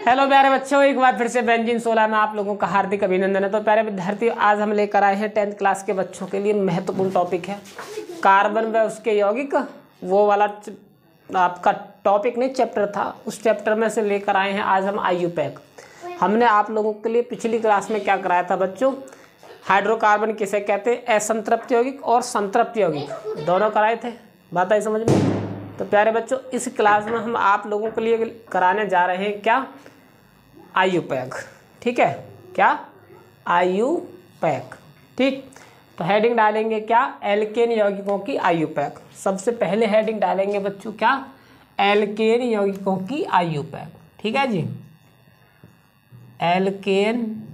Hello प्यारे बच्चों, एक बार फिर से बेंजीन 16 में आप लोगों का हार्दिक अभिनंदन है। तो प्यारे विद्यार्थी, आज हम लेकर आए हैं 10th क्लास के बच्चों के लिए महत्वपूर्ण टॉपिक है कार्बन व उसके यौगिक। वो वाला आपका टॉपिक नहीं, चैप्टर था, उस चैप्टर में से लेकर आए हैं आज हम IUPAC। हमने आप लोगों के लिए पिछली क्लास में क्या कराया था बच्चों? हाइड्रोकार्बन किसे कहते हैं, असंतृप्त यौगिक और संतृप्त यौगिक दोनों कराए थे। बात आई समझ में? तो प्यारे बच्चों, इस क्लास में हम आप लोगों के लिए कराने जा रहे हैं क्या? IUPAC। ठीक है, क्या? IUPAC। ठीक, तो हेडिंग डालेंगे क्या? एल्केन यौगिकों की IUPAC। सबसे पहले हेडिंग डालेंगे बच्चों क्या? एल्केन यौगिकों की IUPAC। ठीक है जी, एल्केन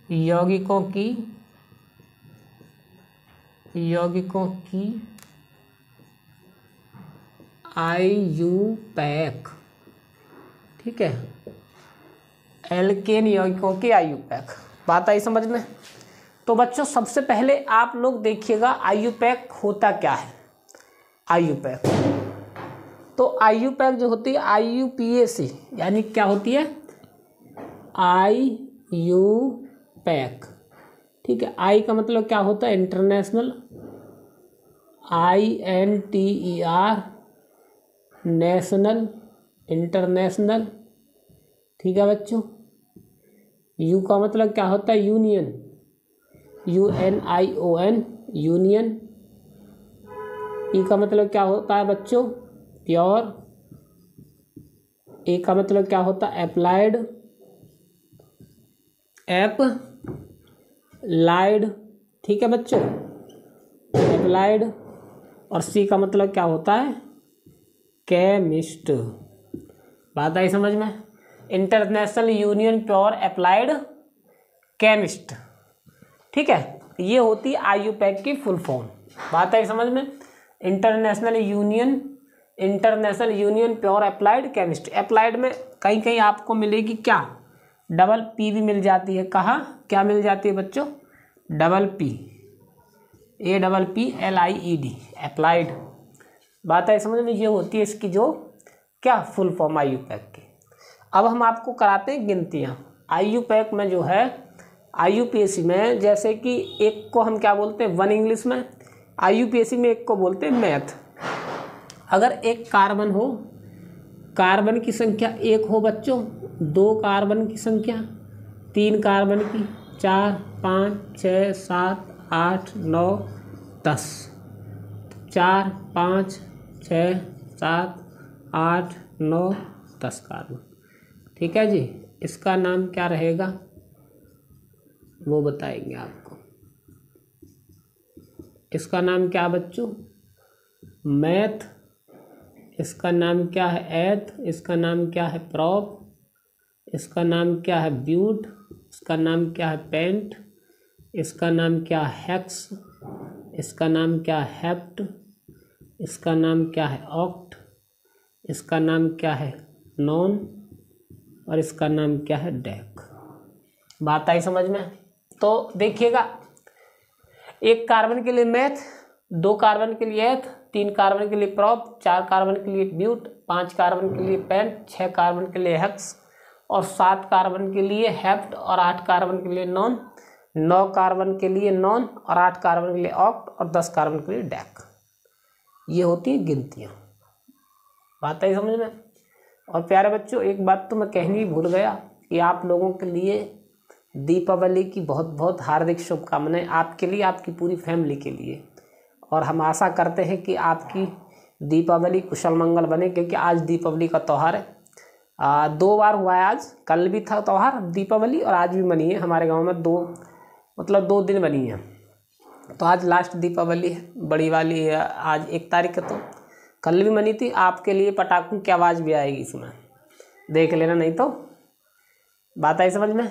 यौगिकों की IUPAC। ठीक है, एल्केन यौगिकों की IUPAC। बात आई समझ में? तो बच्चों, सबसे पहले आप लोग देखिएगा IUPAC होता क्या है। IUPAC तो IUPAC जो होती है IUPAC, यानी क्या होती है? IUPAC। ठीक है, आई का मतलब क्या होता है? International, INTER, national, international. ठीक है बच्चों, यू का मतलब क्या होता है? Union, UNION, union. ई का मतलब क्या होता है बच्चों? प्योर। ए का मतलब क्या होता है? Applied, applied. ठीक है बच्चों, अप्लाइड। और सी का मतलब क्या होता है? केमिस्ट। बात आई समझ में? International union pure applied chemist. ठीक है, ये होती है IUPAC की फुल फॉर्म। बात आई समझ में? International union pure applied chemist. Applied में कहीं कहीं आपको मिलेगी क्या? डबल पी भी मिल जाती है। कहाँ क्या मिल जाती है बच्चों? Double P, APPLIED, applied. बात है समझ में? ये होती है इसकी जो क्या फुल फॉर्म IUPAC की। अब हम आपको कराते हैं गिनतियाँ। IUPAC में जो है, IUPAC में जैसे कि एक को हम क्या बोलते हैं? वन इंग्लिश में। IUPAC में एक को बोलते हैं मैथ। अगर एक कार्बन हो, कार्बन की संख्या एक हो बच्चों, दो कार्बन की संख्या, तीन कार्बन की, 4, 5, 6, 7, 8, 9, 10। 4, 5, 6, 7, 8, 9, 10 कार्बन। ठीक है जी, इसका नाम क्या रहेगा वो बताएंगे आपको। इसका नाम क्या बच्चों? मैथ। इसका नाम क्या है? एथ। इसका नाम क्या है? प्रॉप। इसका नाम क्या है? ब्यूट। इसका नाम क्या है? पेंट। इसका नाम क्या है? हेक्स। इसका नाम क्या है? हेप्ट। इसका नाम क्या है? ऑक्ट। इसका नाम क्या है? नॉन। और इसका नाम क्या है? डेक। बात आई समझ में? तो देखिएगा, एक कार्बन के लिए मैथ, दो कार्बन के लिए एथ, तीन कार्बन के लिए प्रॉप, चार कार्बन के लिए ब्यूट, पांच कार्बन के लिए पेंट, छह कार्बन के लिए हेक्स, और सात कार्बन के लिए हेप्ट, और आठ कार्बन के लिए नॉन, नौ कार्बन के लिए नॉन, और आठ कार्बन के लिए ऑक्ट, और 10 कार्बन के लिए डेक। ये होती है गिनतियाँ। बात आई समझ में? और प्यारे बच्चों, एक बात तो मैं कहनी ही भूल गया कि आप लोगों के लिए दीपावली की बहुत बहुत हार्दिक शुभकामनाएं, आपके लिए, आपकी पूरी फैमिली के लिए। और हम आशा करते हैं कि आपकी दीपावली कुशल मंगल बने, क्योंकि आज दीपावली का त्यौहार है। 2 बार हुआ है आज, कल भी था त्यौहार दीपावली और आज भी मनी है हमारे गांव में। 2 दिन बनी है। तो आज लास्ट दीपावली है, बड़ी वाली है आज 1 तारीख है। तो कल भी मनी थी। आपके लिए पटाखों की आवाज़ भी आएगी इसमें, देख लेना नहीं तो। बात आई समझ में?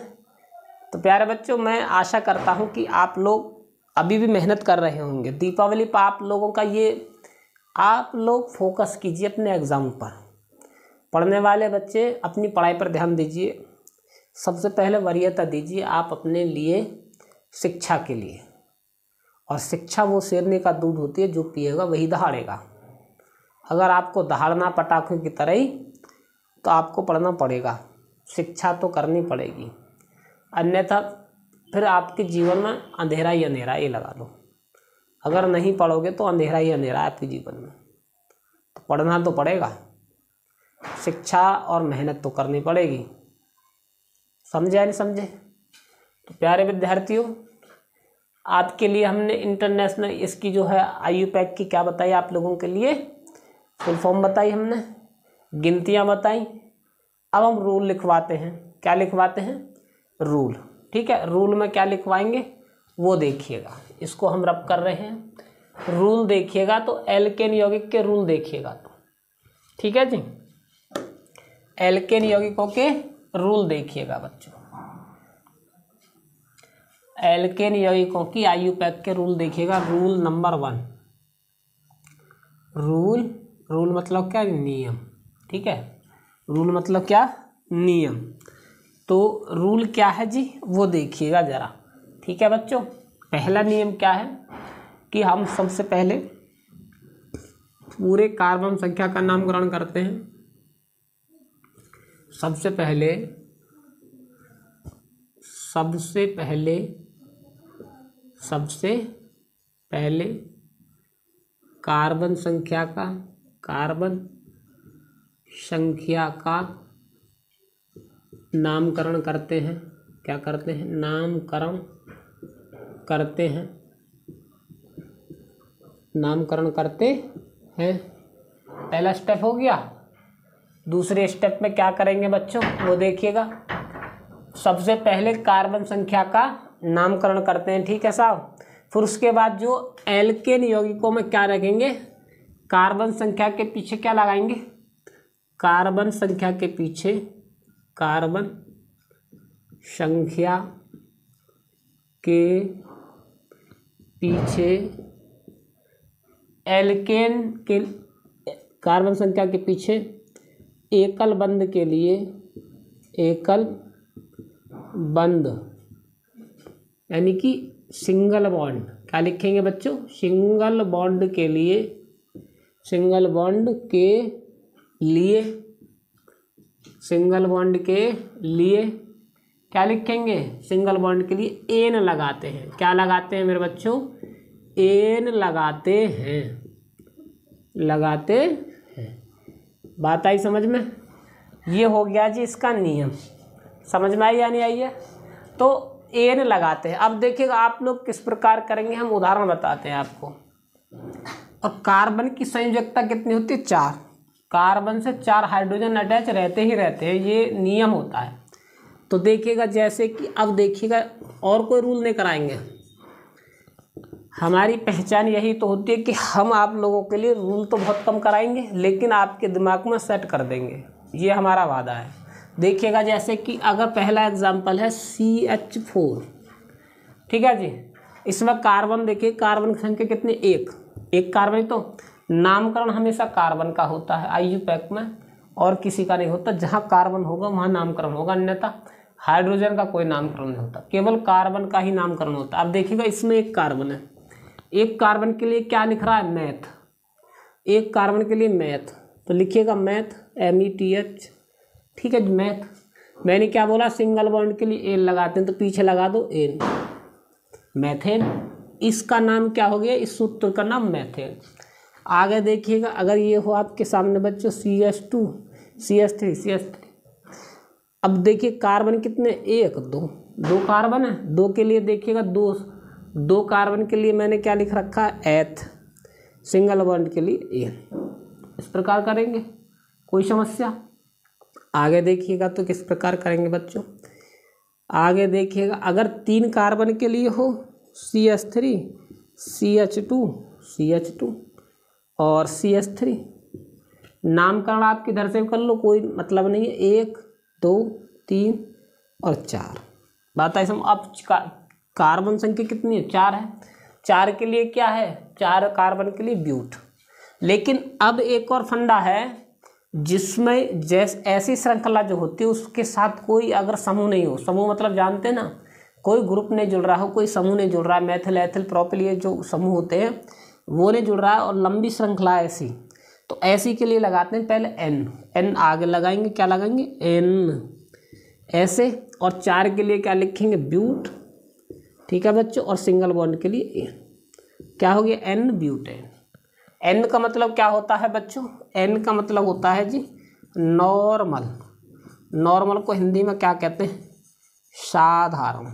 तो प्यारे बच्चों, मैं आशा करता हूँ कि आप लोग अभी भी मेहनत कर रहे होंगे दीपावली पर। आप लोगों का ये, आप लोग फोकस कीजिए अपने एग्ज़ाम पर। पढ़ने वाले बच्चे अपनी पढ़ाई पर ध्यान दीजिए। सबसे पहले वरीयता दीजिए आप अपने लिए, शिक्षा के लिए। और शिक्षा वो शेरनी का दूध होती है, जो पिएगा वही दहाड़ेगा। अगर आपको दहाड़ना पटाखों की तरह ही, तो आपको पढ़ना पड़ेगा, शिक्षा तो करनी पड़ेगी, अन्यथा फिर आपके जीवन में अंधेरा ही अंधेरा, ये लगा दो। अगर नहीं पढ़ोगे तो अंधेरा ही अंधेरा है आपके जीवन में। तो पढ़ना तो पड़ेगा, शिक्षा और मेहनत तो करनी पड़ेगी। समझे या नहीं समझे? तो प्यारे विद्यार्थियों, आपके लिए हमने इंटरनेशनल इसकी जो है IUPAC की क्या बताई आप लोगों के लिए, फुल फॉर्म बताई हमने, गिनतियाँ बताई। अब हम रूल लिखवाते हैं। क्या लिखवाते हैं? रूल। ठीक है, रूल में क्या लिखवाएंगे वो देखिएगा। इसको हम रब कर रहे हैं। रूल देखिएगा तो एल्केन यौगिक के रूल देखिएगा तो, ठीक है जी, एल्केन यौगिकों के रूल देखिएगा बच्चों। एल्केन यौगिकों की IUPAC के रूल देखिएगा। रूल नंबर 1, रूल मतलब क्या? नियम। ठीक है, रूल मतलब क्या? नियम। तो रूल क्या है जी वो देखिएगा ज़रा। ठीक है बच्चों, पहला नियम क्या है कि हम सबसे पहले पूरे कार्बन संख्या का नामकरण करते हैं। सबसे पहले कार्बन संख्या का नामकरण करते हैं। क्या करते हैं? नामकरण करते हैं। पहला स्टेप हो गया। दूसरे स्टेप में क्या करेंगे बच्चों वो देखिएगा। सबसे पहले कार्बन संख्या का नामकरण करते हैं, ठीक है साहब। फिर उसके बाद जो एल्केन यौगिकों में क्या रखेंगे, कार्बन संख्या के पीछे क्या लगाएंगे? कार्बन संख्या के पीछे एल्केन के कार्बन संख्या के पीछे एकल बंद के लिए यानी कि सिंगल बॉन्ड। क्या लिखेंगे बच्चों? सिंगल बॉन्ड के लिए क्या लिखेंगे? सिंगल बॉन्ड के लिए एन लगाते हैं। क्या लगाते हैं मेरे बच्चों? एन लगाते हैं। बात आई समझ में? ये हो गया जी इसका नियम। समझ में आई या नहीं आई है? तो एन लगाते हैं। अब देखिएगा आप लोग किस प्रकार करेंगे, हम उदाहरण बताते हैं आपको। और कार्बन की संयोजकता कितनी होती है? 4। कार्बन से 4 हाइड्रोजन अटैच रहते हैं, ये नियम होता है। तो देखिएगा जैसे कि अब देखिएगा, और कोई रूल नहीं कराएंगे। हमारी पहचान यही तो होती है कि हम आप लोगों के लिए रूल तो बहुत कम कराएंगे, लेकिन आपके दिमाग में सेट कर देंगे, ये हमारा वादा है। देखिएगा जैसे कि अगर पहला एग्जाम्पल है CH4, ठीक है जी। इसमें कार्बन देखिए, कार्बन की संख्या कितनी? एक कार्बन। तो नामकरण हमेशा कार्बन का होता है IUPAC में, और किसी का नहीं होता। जहाँ कार्बन होगा वहाँ नामकरण होगा, अन्यथा हाइड्रोजन का कोई नामकरण नहीं होता, केवल कार्बन का ही नामकरण होता है। अब देखिएगा इसमें एक कार्बन है, एक कार्बन के लिए क्या लिख रहा है? मैथ। एक कार्बन के लिए मैथ, तो लिखिएगा मैथ, METH। ठीक है, मैथ। मैंने क्या बोला? सिंगल बॉन्ड के लिए एन लगाते हैं, तो पीछे लगा दो एन, मैथेन। इसका नाम क्या हो गया? इस सूत्र का नाम मैथेन। आगे देखिएगा, अगर ये हो आपके सामने बच्चों CH2, CH3। अब देखिए कार्बन कितने? 1, 2 कार्बन है। 2 के लिए देखिएगा, 2 कार्बन के लिए मैंने क्या लिख रखा है? एथ। सिंगल बॉन्ड के लिए एन। इस प्रकार करेंगे, कोई समस्या? आगे देखिएगा तो किस प्रकार करेंगे बच्चों? आगे देखिएगा, अगर 3 कार्बन के लिए हो CH3, CH2 और CH3, नामकरण आप किधर से कर लो, कोई मतलब नहीं है। 1, 2, 3 और 4। बात है समझ? अब कार्बन संख्या कितनी है? 4 है। 4 के लिए क्या है? 4 कार्बन के लिए ब्यूट। लेकिन अब एक और फंडा है, जिसमें जैसे ऐसी श्रृंखला जो होती है उसके साथ कोई अगर समूह नहीं हो, समूह मतलब जानते हैं ना, कोई ग्रुप नहीं जुड़ रहा हो, कोई समूह नहीं जुड़ रहा है, मैथिल, एथिल, प्रोपिल, ये जो समूह होते हैं वो नहीं जुड़ रहा है, और लंबी श्रृंखला ऐसी, तो ऐसी के लिए लगाते हैं पहले एन आगे लगाएंगे, क्या लगाएंगे एन ऐसे, और 4 के लिए क्या लिखेंगे ब्यूट, ठीक है बच्चों, और सिंगल बॉन्ड के लिए ए, क्या हो गया एन ब्यूटेन। एन का मतलब क्या होता है बच्चों, एन का मतलब होता है जी नॉर्मल, नॉर्मल को हिंदी में क्या कहते हैं साधारण।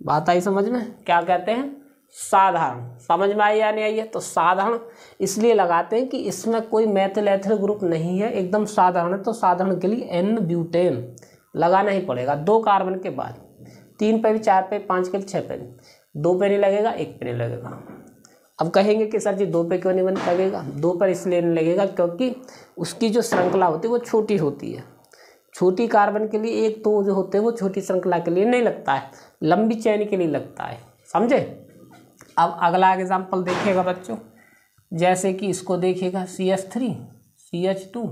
बात आई समझ में, क्या कहते हैं साधारण, समझ में आई या नहीं आई है। तो साधारण इसलिए लगाते हैं कि इसमें कोई मैथिल एथिल ग्रुप नहीं है, एकदम साधारण है, तो साधारण के लिए एन ब्यूटेन लगाना ही पड़ेगा 2 कार्बन के बाद, 3 पे भी, 4 पे, 5 के भी, 6 पे भी, 2 पे नहीं लगेगा, 1 पे नहीं लगेगा। अब कहेंगे कि सर जी 2 पे क्यों नहीं लगेगा, 2 पर इसलिए नहीं लगेगा क्योंकि उसकी जो श्रृंखला होती है वो छोटी होती है, छोटी कार्बन के लिए 1 2 जो होते हैं वो छोटी श्रृंखला के लिए नहीं लगता है, लंबी चेन के लिए लगता है, समझे। अब अगला एग्जाम्पल देखिएगा बच्चों, जैसे कि इसको देखिएगा CH3 CH2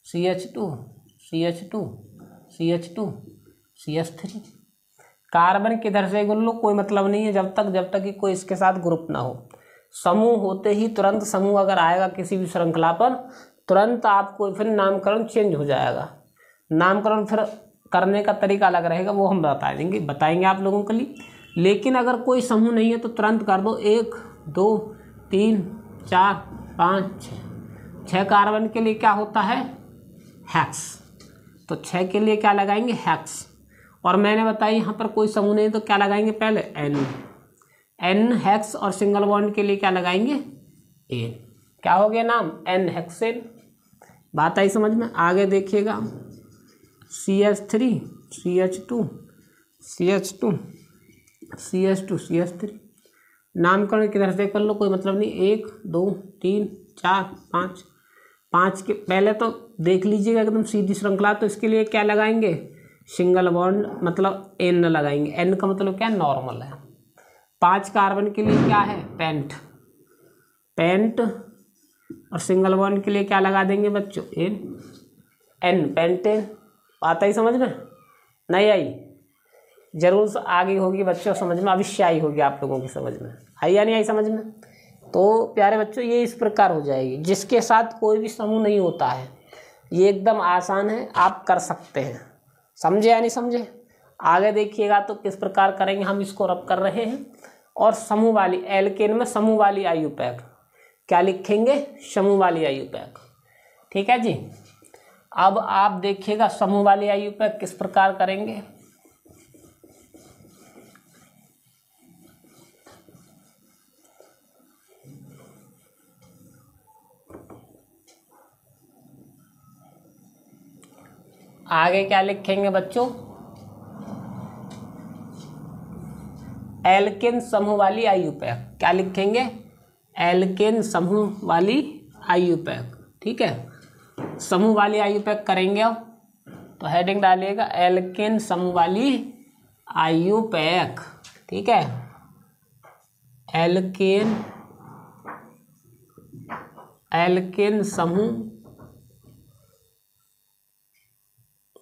CH2 CH2 CH2 CH3, carbon किधर से गुन लो कोई मतलब नहीं है जब तक कि कोई इसके साथ ग्रुप ना हो। समूह होते ही तुरंत समूह अगर आएगा किसी भी श्रृंखला पर, तुरंत आपको फिर नामकरण चेंज हो जाएगा, नामकरण फिर करने का तरीका अलग रहेगा, वो हम बताएंगे आप लोगों के लिए। लेकिन अगर कोई समूह नहीं है तो तुरंत कर दो 1 2 3 4 5 6 कार्बन के लिए क्या होता है हेक्स, तो 6 के लिए क्या लगाएंगे हेक्स। और मैंने बताया यहाँ पर कोई समूह नहीं तो क्या लगाएंगे पहले एन हेक्स, और सिंगल बॉन्ड के लिए क्या लगाएंगे एन, क्या हो गया नाम एन हेक्सेन। बात आई समझ में। आगे देखिएगा CH3 CH2 CH2 CH2 CH3, नामकरण किधर से कर लो कोई मतलब नहीं, 1 2 3 4 5, 5 के पहले तो देख लीजिएगा एकदम सीधी श्रृंखला, तो इसके लिए क्या लगाएंगे सिंगल बॉन्ड, मतलब एन लगाएंगे, एन का मतलब क्या नॉर्मल है। 5 कार्बन के लिए क्या है पेंट, और सिंगल बॉन्ड के लिए क्या लगा देंगे बच्चों एन पेंटेन। बात आई समझ में, नहीं आई जरूर आगे होगी बच्चों समझ में, अवश्य आई होगी आप लोगों की समझ में, आई या नहीं आई समझ में। तो प्यारे बच्चों ये इस प्रकार हो जाएगी, जिसके साथ कोई भी समूह नहीं होता है, ये एकदम आसान है, आप कर सकते हैं, समझे या नहीं समझे। आगे देखिएगा तो किस प्रकार करेंगे, हम इसको रब कर रहे हैं। और समूह वाली एल्केन में समूह वाली आयुपैक क्या लिखेंगे समूह वाली आयुपैक, ठीक है जी। अब आप देखिएगा समूह वाली आयुपैक किस प्रकार करेंगे। आगे क्या लिखेंगे बच्चों एल्केन समूह वाली आयुपैक, क्या लिखेंगे एल्केन समूह वाली आयुपैक, ठीक है। समूह वाली आयुपैक करेंगे अब तो हेडिंग डालिएगा एल्केन समूह वाली आयुपैक, ठीक है। एल्केन समूह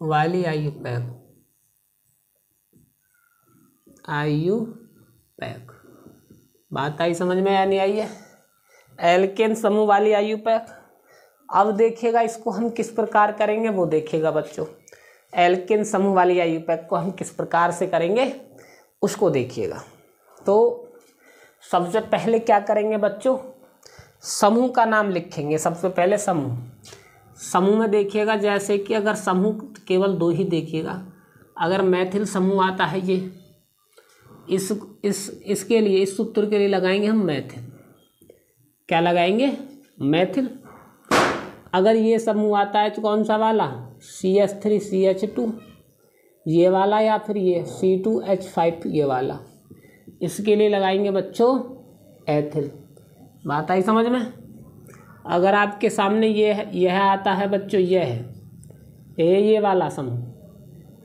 वाली आयुपैक बात आई समझ में या नहीं आई है। एल्केन समूह वाली आयुपैक। अब देखिएगा इसको हम किस प्रकार करेंगे वो देखिएगा बच्चों, एल्केन समूह वाली आयुपैक को हम किस प्रकार से करेंगे उसको देखिएगा। तो सबसे पहले क्या करेंगे बच्चों, समूह का नाम लिखेंगे। सबसे पहले समूह में देखिएगा, जैसे कि अगर समूह केवल 2 ही देखिएगा, अगर मैथिल समूह आता है ये इसके लिए, इस सूत्र के लिए लगाएंगे हम मैथिल, क्या लगाएंगे मैथिल। अगर ये समूह आता है तो कौन सा वाला CH3 CH2 ये वाला, या फिर ये C2H5 ये वाला, इसके लिए लगाएंगे बच्चों एथिल। बात आई समझ में। अगर आपके सामने यह आता है बच्चों, यह है ये वाला समूह,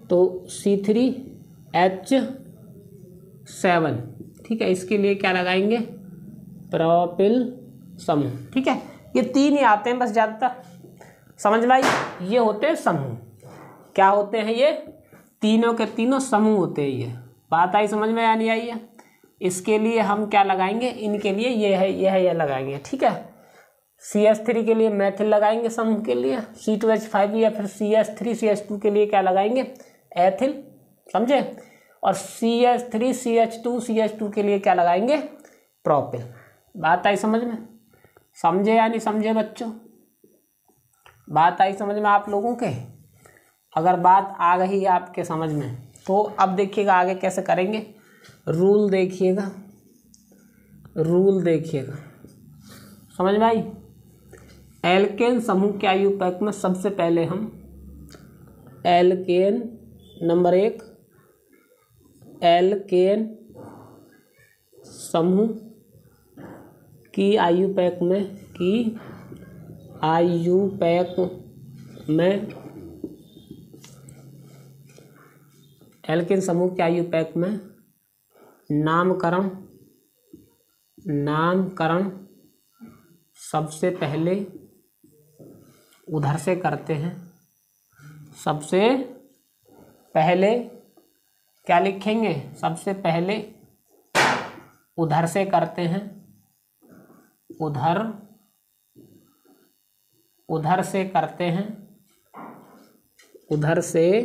तो C3H7, ठीक है, इसके लिए क्या लगाएंगे प्रोपिल समूह, ठीक है। ये 3 ही आते हैं बस, ज़्यादातर समझ में आई। ये होते हैं समूह, क्या होते हैं ये तीनों के तीनों समूह होते हैं ये। बात आई समझ में या नहीं आई है। इसके लिए हम क्या लगाएंगे, इनके लिए ये है ये लगाएंगे, ठीक है। CH3 के लिए मेथिल लगाएंगे समूह के लिए, C2H5 या फिर CH3CH2 के लिए क्या लगाएंगे, एथिल, समझे। और CH3CH2CH2 के लिए क्या लगाएंगे, प्रोपिल। बात आई समझ में, समझे या नहीं समझे बच्चों, बात आई समझ में आप लोगों के। अगर बात आ गई आपके समझ में तो अब देखिएगा आगे कैसे करेंगे, रूल देखिएगा, रूल देखिएगा, समझ में आई। एल्केन समूह के आयुपैक में सबसे पहले हम एल्केन नंबर 1, एल्केन समूह की आयुपैक में, की आयुपैक में, एल्केन समूह के आयुपैक में नामकरण, नामकरण सबसे पहले उधर से करते हैं। सबसे पहले क्या लिखेंगे, सबसे पहले उधर से करते हैं, उधर, उधर से करते हैं, उधर से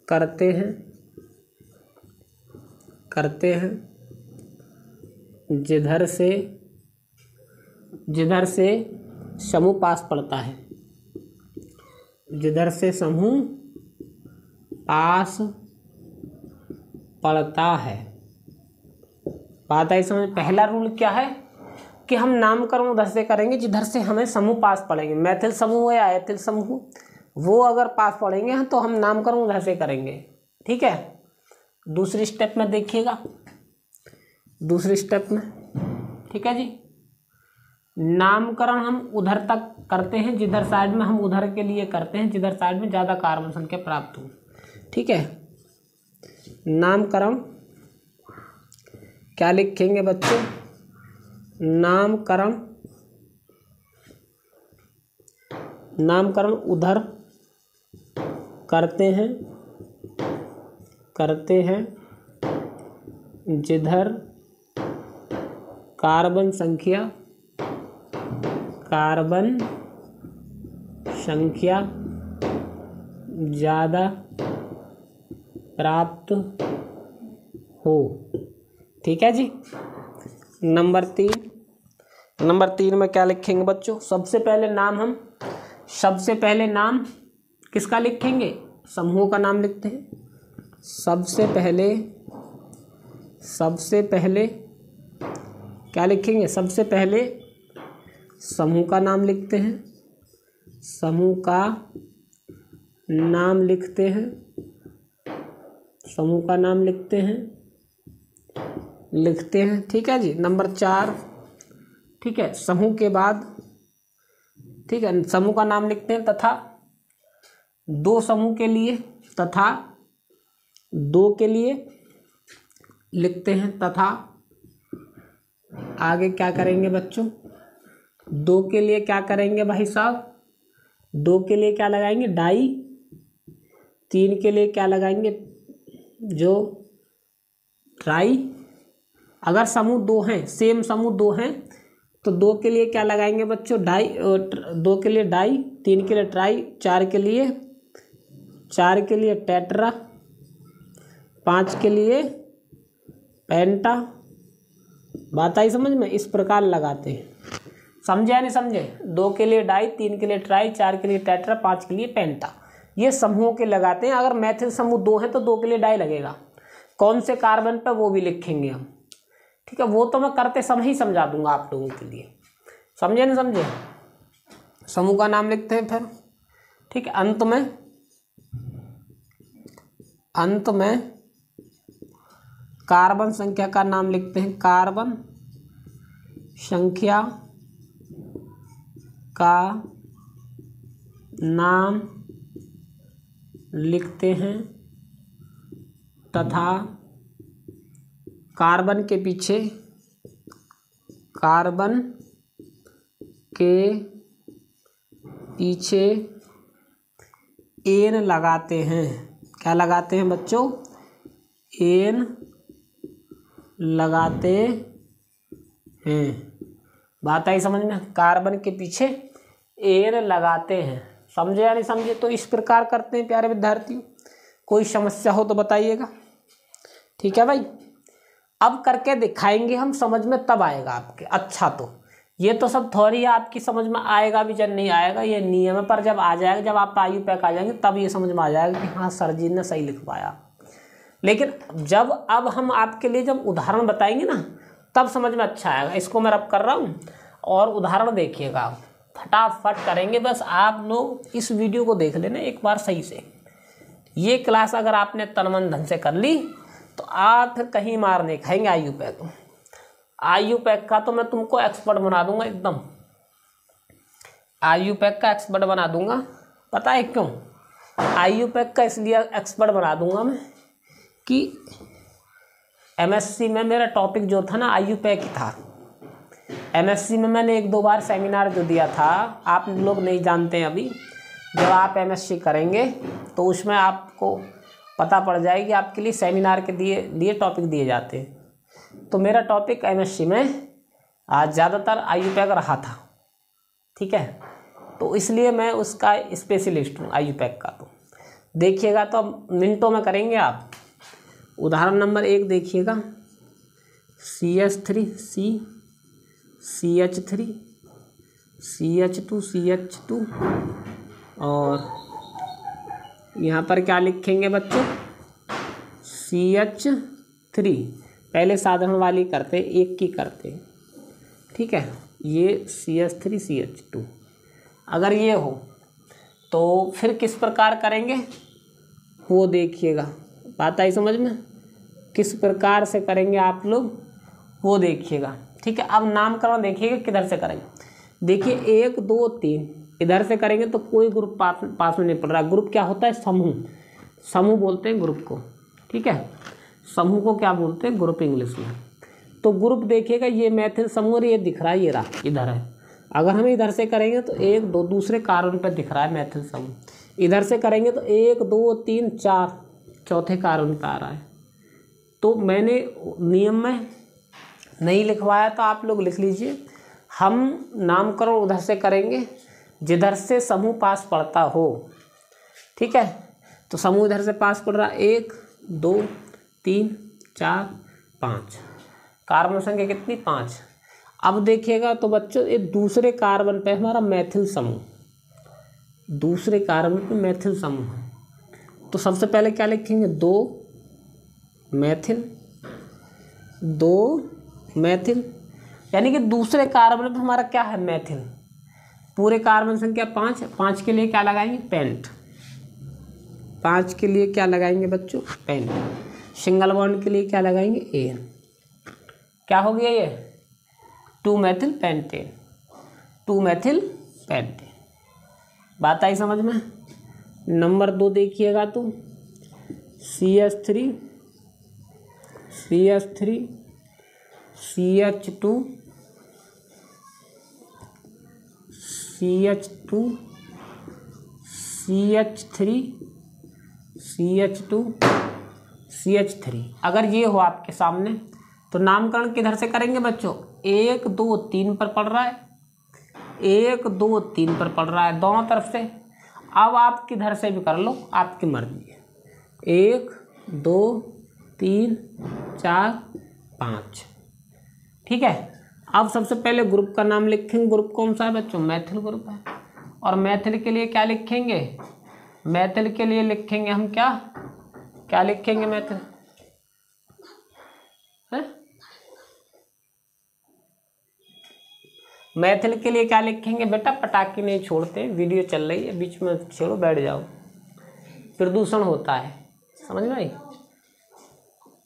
करते हैं, करते हैं, जिधर से, जिधर से समूह पास पड़ता है, जिधर से समूह पास पड़ता है। बात आई समझ। पहला रूल क्या है कि हम नामकरण उधर से करेंगे जिधर से हमें समूह पास पड़ेंगे, मैथिल समूह या एथिल समूह, वो अगर पास पड़ेंगे तो हम नामकरण उधर से करेंगे, ठीक है। दूसरी स्टेप में देखिएगा, दूसरी स्टेप में, ठीक है जी, नामकरण हम उधर तक करते हैं जिधर साइड में, हम उधर के लिए करते हैं जिधर साइड में ज़्यादा कार्बन संख्या प्राप्त हो, ठीक है। नामकरण क्या लिखेंगे बच्चों, नामकरण, नामकरण उधर करते हैं, करते हैं जिधर कार्बन संख्या, कार्बन संख्या ज़्यादा प्राप्त हो, ठीक है जी। नंबर 3, नंबर 3 में क्या लिखेंगे बच्चों, सबसे पहले नाम हम, सबसे पहले नाम किसका लिखेंगे, समूह का नाम लिखते हैं। सबसे पहले, सबसे पहले क्या लिखेंगे, सबसे पहले समूह का नाम लिखते हैं, समूह का नाम लिखते हैं, समूह का नाम लिखते हैं, लिखते हैं, ठीक है जी। नंबर 4, ठीक है, समूह के बाद, ठीक है, समूह का नाम लिखते हैं तथा 2 समूह के लिए, तथा 2 के लिए लिखते हैं, तथा आगे क्या करेंगे बच्चों, 2 के लिए क्या करेंगे भाई साहब, 2 के लिए क्या लगाएंगे, डाई, 3 के लिए क्या लगाएंगे, जो ट्राई। अगर समूह 2 हैं, सेम समूह 2 हैं तो 2 के लिए क्या लगाएंगे बच्चों, डाई, 2 के लिए डाई, 3 के लिए ट्राई, 4 के लिए, 4 के लिए टेट्रा, 5 के लिए पेंटा। बात आई समझ में, इस प्रकार लगाते हैं, समझे या नहीं समझे। 2 के लिए डाई, 3 के लिए ट्राई, 4 के लिए टेट्रा, 5 के लिए पेंटा, ये समूहों के लगाते हैं। अगर मैथिल समूह 2 हैं तो 2 के लिए डाई लगेगा, कौन से कार्बन पर वो भी लिखेंगे हम, ठीक है। वो तो मैं करते समय ही समझा दूंगा आप लोगों के लिए, समझे नहीं समझे। समूह का नाम लिखते हैं फिर, ठीक है। अंत में, अंत में कार्बन संख्या का नाम लिखते हैं, कार्बन संख्या का नाम लिखते हैं तथा कार्बन के पीछे, कार्बन के पीछे एन लगाते हैं। क्या लगाते हैं बच्चों, एन लगाते हैं। बात आई समझ में? कार्बन के पीछे एन लगाते हैं, समझे या नहीं समझे? तो इस प्रकार करते हैं प्यारे विद्यार्थियों। कोई समस्या हो तो बताइएगा, ठीक है भाई। अब करके दिखाएंगे हम, समझ में तब आएगा आपके। अच्छा, तो ये तो सब थ्योरी आपकी समझ में आएगा भी, जब नहीं आएगा ये नियम है, पर जब आ जाएगा, जब आप IUPAC आ जाएंगे तब ये समझ में आ जाएगा कि हाँ सर जी ने सही लिखवाया। लेकिन जब अब हम आपके लिए जब उदाहरण बताएंगे ना, तब समझ में अच्छा आएगा। इसको मैं रब कर रहा हूँ और उदाहरण देखिएगा, फटाफट करेंगे। बस आप लोग इस वीडियो को देख लेना एक बार सही से। ये क्लास अगर आपने तन मन धन से कर ली तो आप फिर कहीं मार नहीं खाएंगे IUPAC। IUPAC का तो मैं तुमको एक्सपर्ट बना दूंगा एकदम, IUPAC का एक्सपर्ट बना दूंगा। पता है क्यों IUPAC का इसलिए एक्सपर्ट बना दूंगा मैं कि MSc में मेरा टॉपिक जो था ना IUPAC ही था। MSc में मैंने 1-2 बार सेमिनार जो दिया था, आप लोग नहीं जानते हैं अभी। जब आप MSc करेंगे तो उसमें आपको पता पड़ जाएगी, आपके लिए सेमिनार के लिए टॉपिक दिए जाते हैं। तो मेरा टॉपिक MSc में आज ज़्यादातर IUPAC रहा था, ठीक है। तो इसलिए मैं उसका स्पेशलिस्ट हूँ IUPAC का। तो देखिएगा, तो मिनटों में करेंगे आप। उदाहरण नंबर 1 देखिएगा, CH3 CH3 CH2 CH2 और यहाँ पर क्या लिखेंगे बच्चों, CH3। पहले साधारण वाली करते, एक की करते, ठीक है। ये CH3 CH2 अगर ये हो तो फिर किस प्रकार करेंगे वो देखिएगा। बात आई समझ में? किस प्रकार से करेंगे आप लोग वो देखिएगा, ठीक है। अब नामकरण देखिएगा किधर से करेंगे। देखिए 1 2 3 इधर से करेंगे तो कोई ग्रुप पास में नहीं पड़ रहा। ग्रुप क्या होता है? समूह बोलते हैं ग्रुप को, ठीक है। समूह को क्या बोलते हैं? ग्रुप इंग्लिश में। तो ग्रुप देखिएगा, ये मैथिल समूह और ये दिख रहा है, ये रहा इधर है। अगर हम इधर से करेंगे तो 1 2 दूसरे कार्बन पर दिख रहा है मैथिल समूह। इधर से करेंगे तो 1 2 3 4 चौथे कार्बन पर आ रहा है। तो मैंने नियम में नहीं लिखवाया, तो आप लोग लिख लीजिए। हम नामकरण उधर से करेंगे जिधर से समूह पास पड़ता हो, ठीक है। तो समूह इधर से पास पड़ रहा 1 2 3 4 5, कार्बन संख्या कितनी? 5। अब देखिएगा तो बच्चों ये दूसरे कार्बन पे हमारा मैथिल समूह, दूसरे कार्बन पे मैथिल समूह है। तो सबसे पहले क्या लिखेंगे? 2 मैथिल, यानी कि दूसरे कार्बन पे हमारा क्या है? मैथिल। पूरे कार्बन संख्या 5 है, 5 के लिए क्या लगाएंगे? पेंट। 5 के लिए क्या लगाएंगे बच्चों? पेंट। सिंगल बॉन्ड के लिए क्या लगाएंगे? एन। क्या हो गया ये? 2 मैथिल पेंटेन, 2 मैथिल पेंटेन। बात आई समझ में? नंबर 2 देखिएगा तो CH3 CH2 CH3 अगर ये हो आपके सामने तो नामकरण किधर से करेंगे बच्चों? 1 2 3 पर पड़ रहा है, 1 2 3 पर पड़ रहा है दोनों तरफ से। अब आप किधर से भी कर लो, आपकी मर्जी है। 1 2 3 4 5, ठीक है। अब सबसे पहले ग्रुप का नाम लिखेंगे। ग्रुप कौन सा है बच्चों? मैथिल ग्रुप है। और मैथिल के लिए क्या लिखेंगे? मैथिल के लिए लिखेंगे हम क्या लिखेंगे? मैथिल है? मैथिल के लिए क्या लिखेंगे बेटा? पटाखे नहीं छोड़ते, वीडियो चल रही है, बीच में छोड़ो, बैठ जाओ, प्रदूषण होता है, समझ में आई?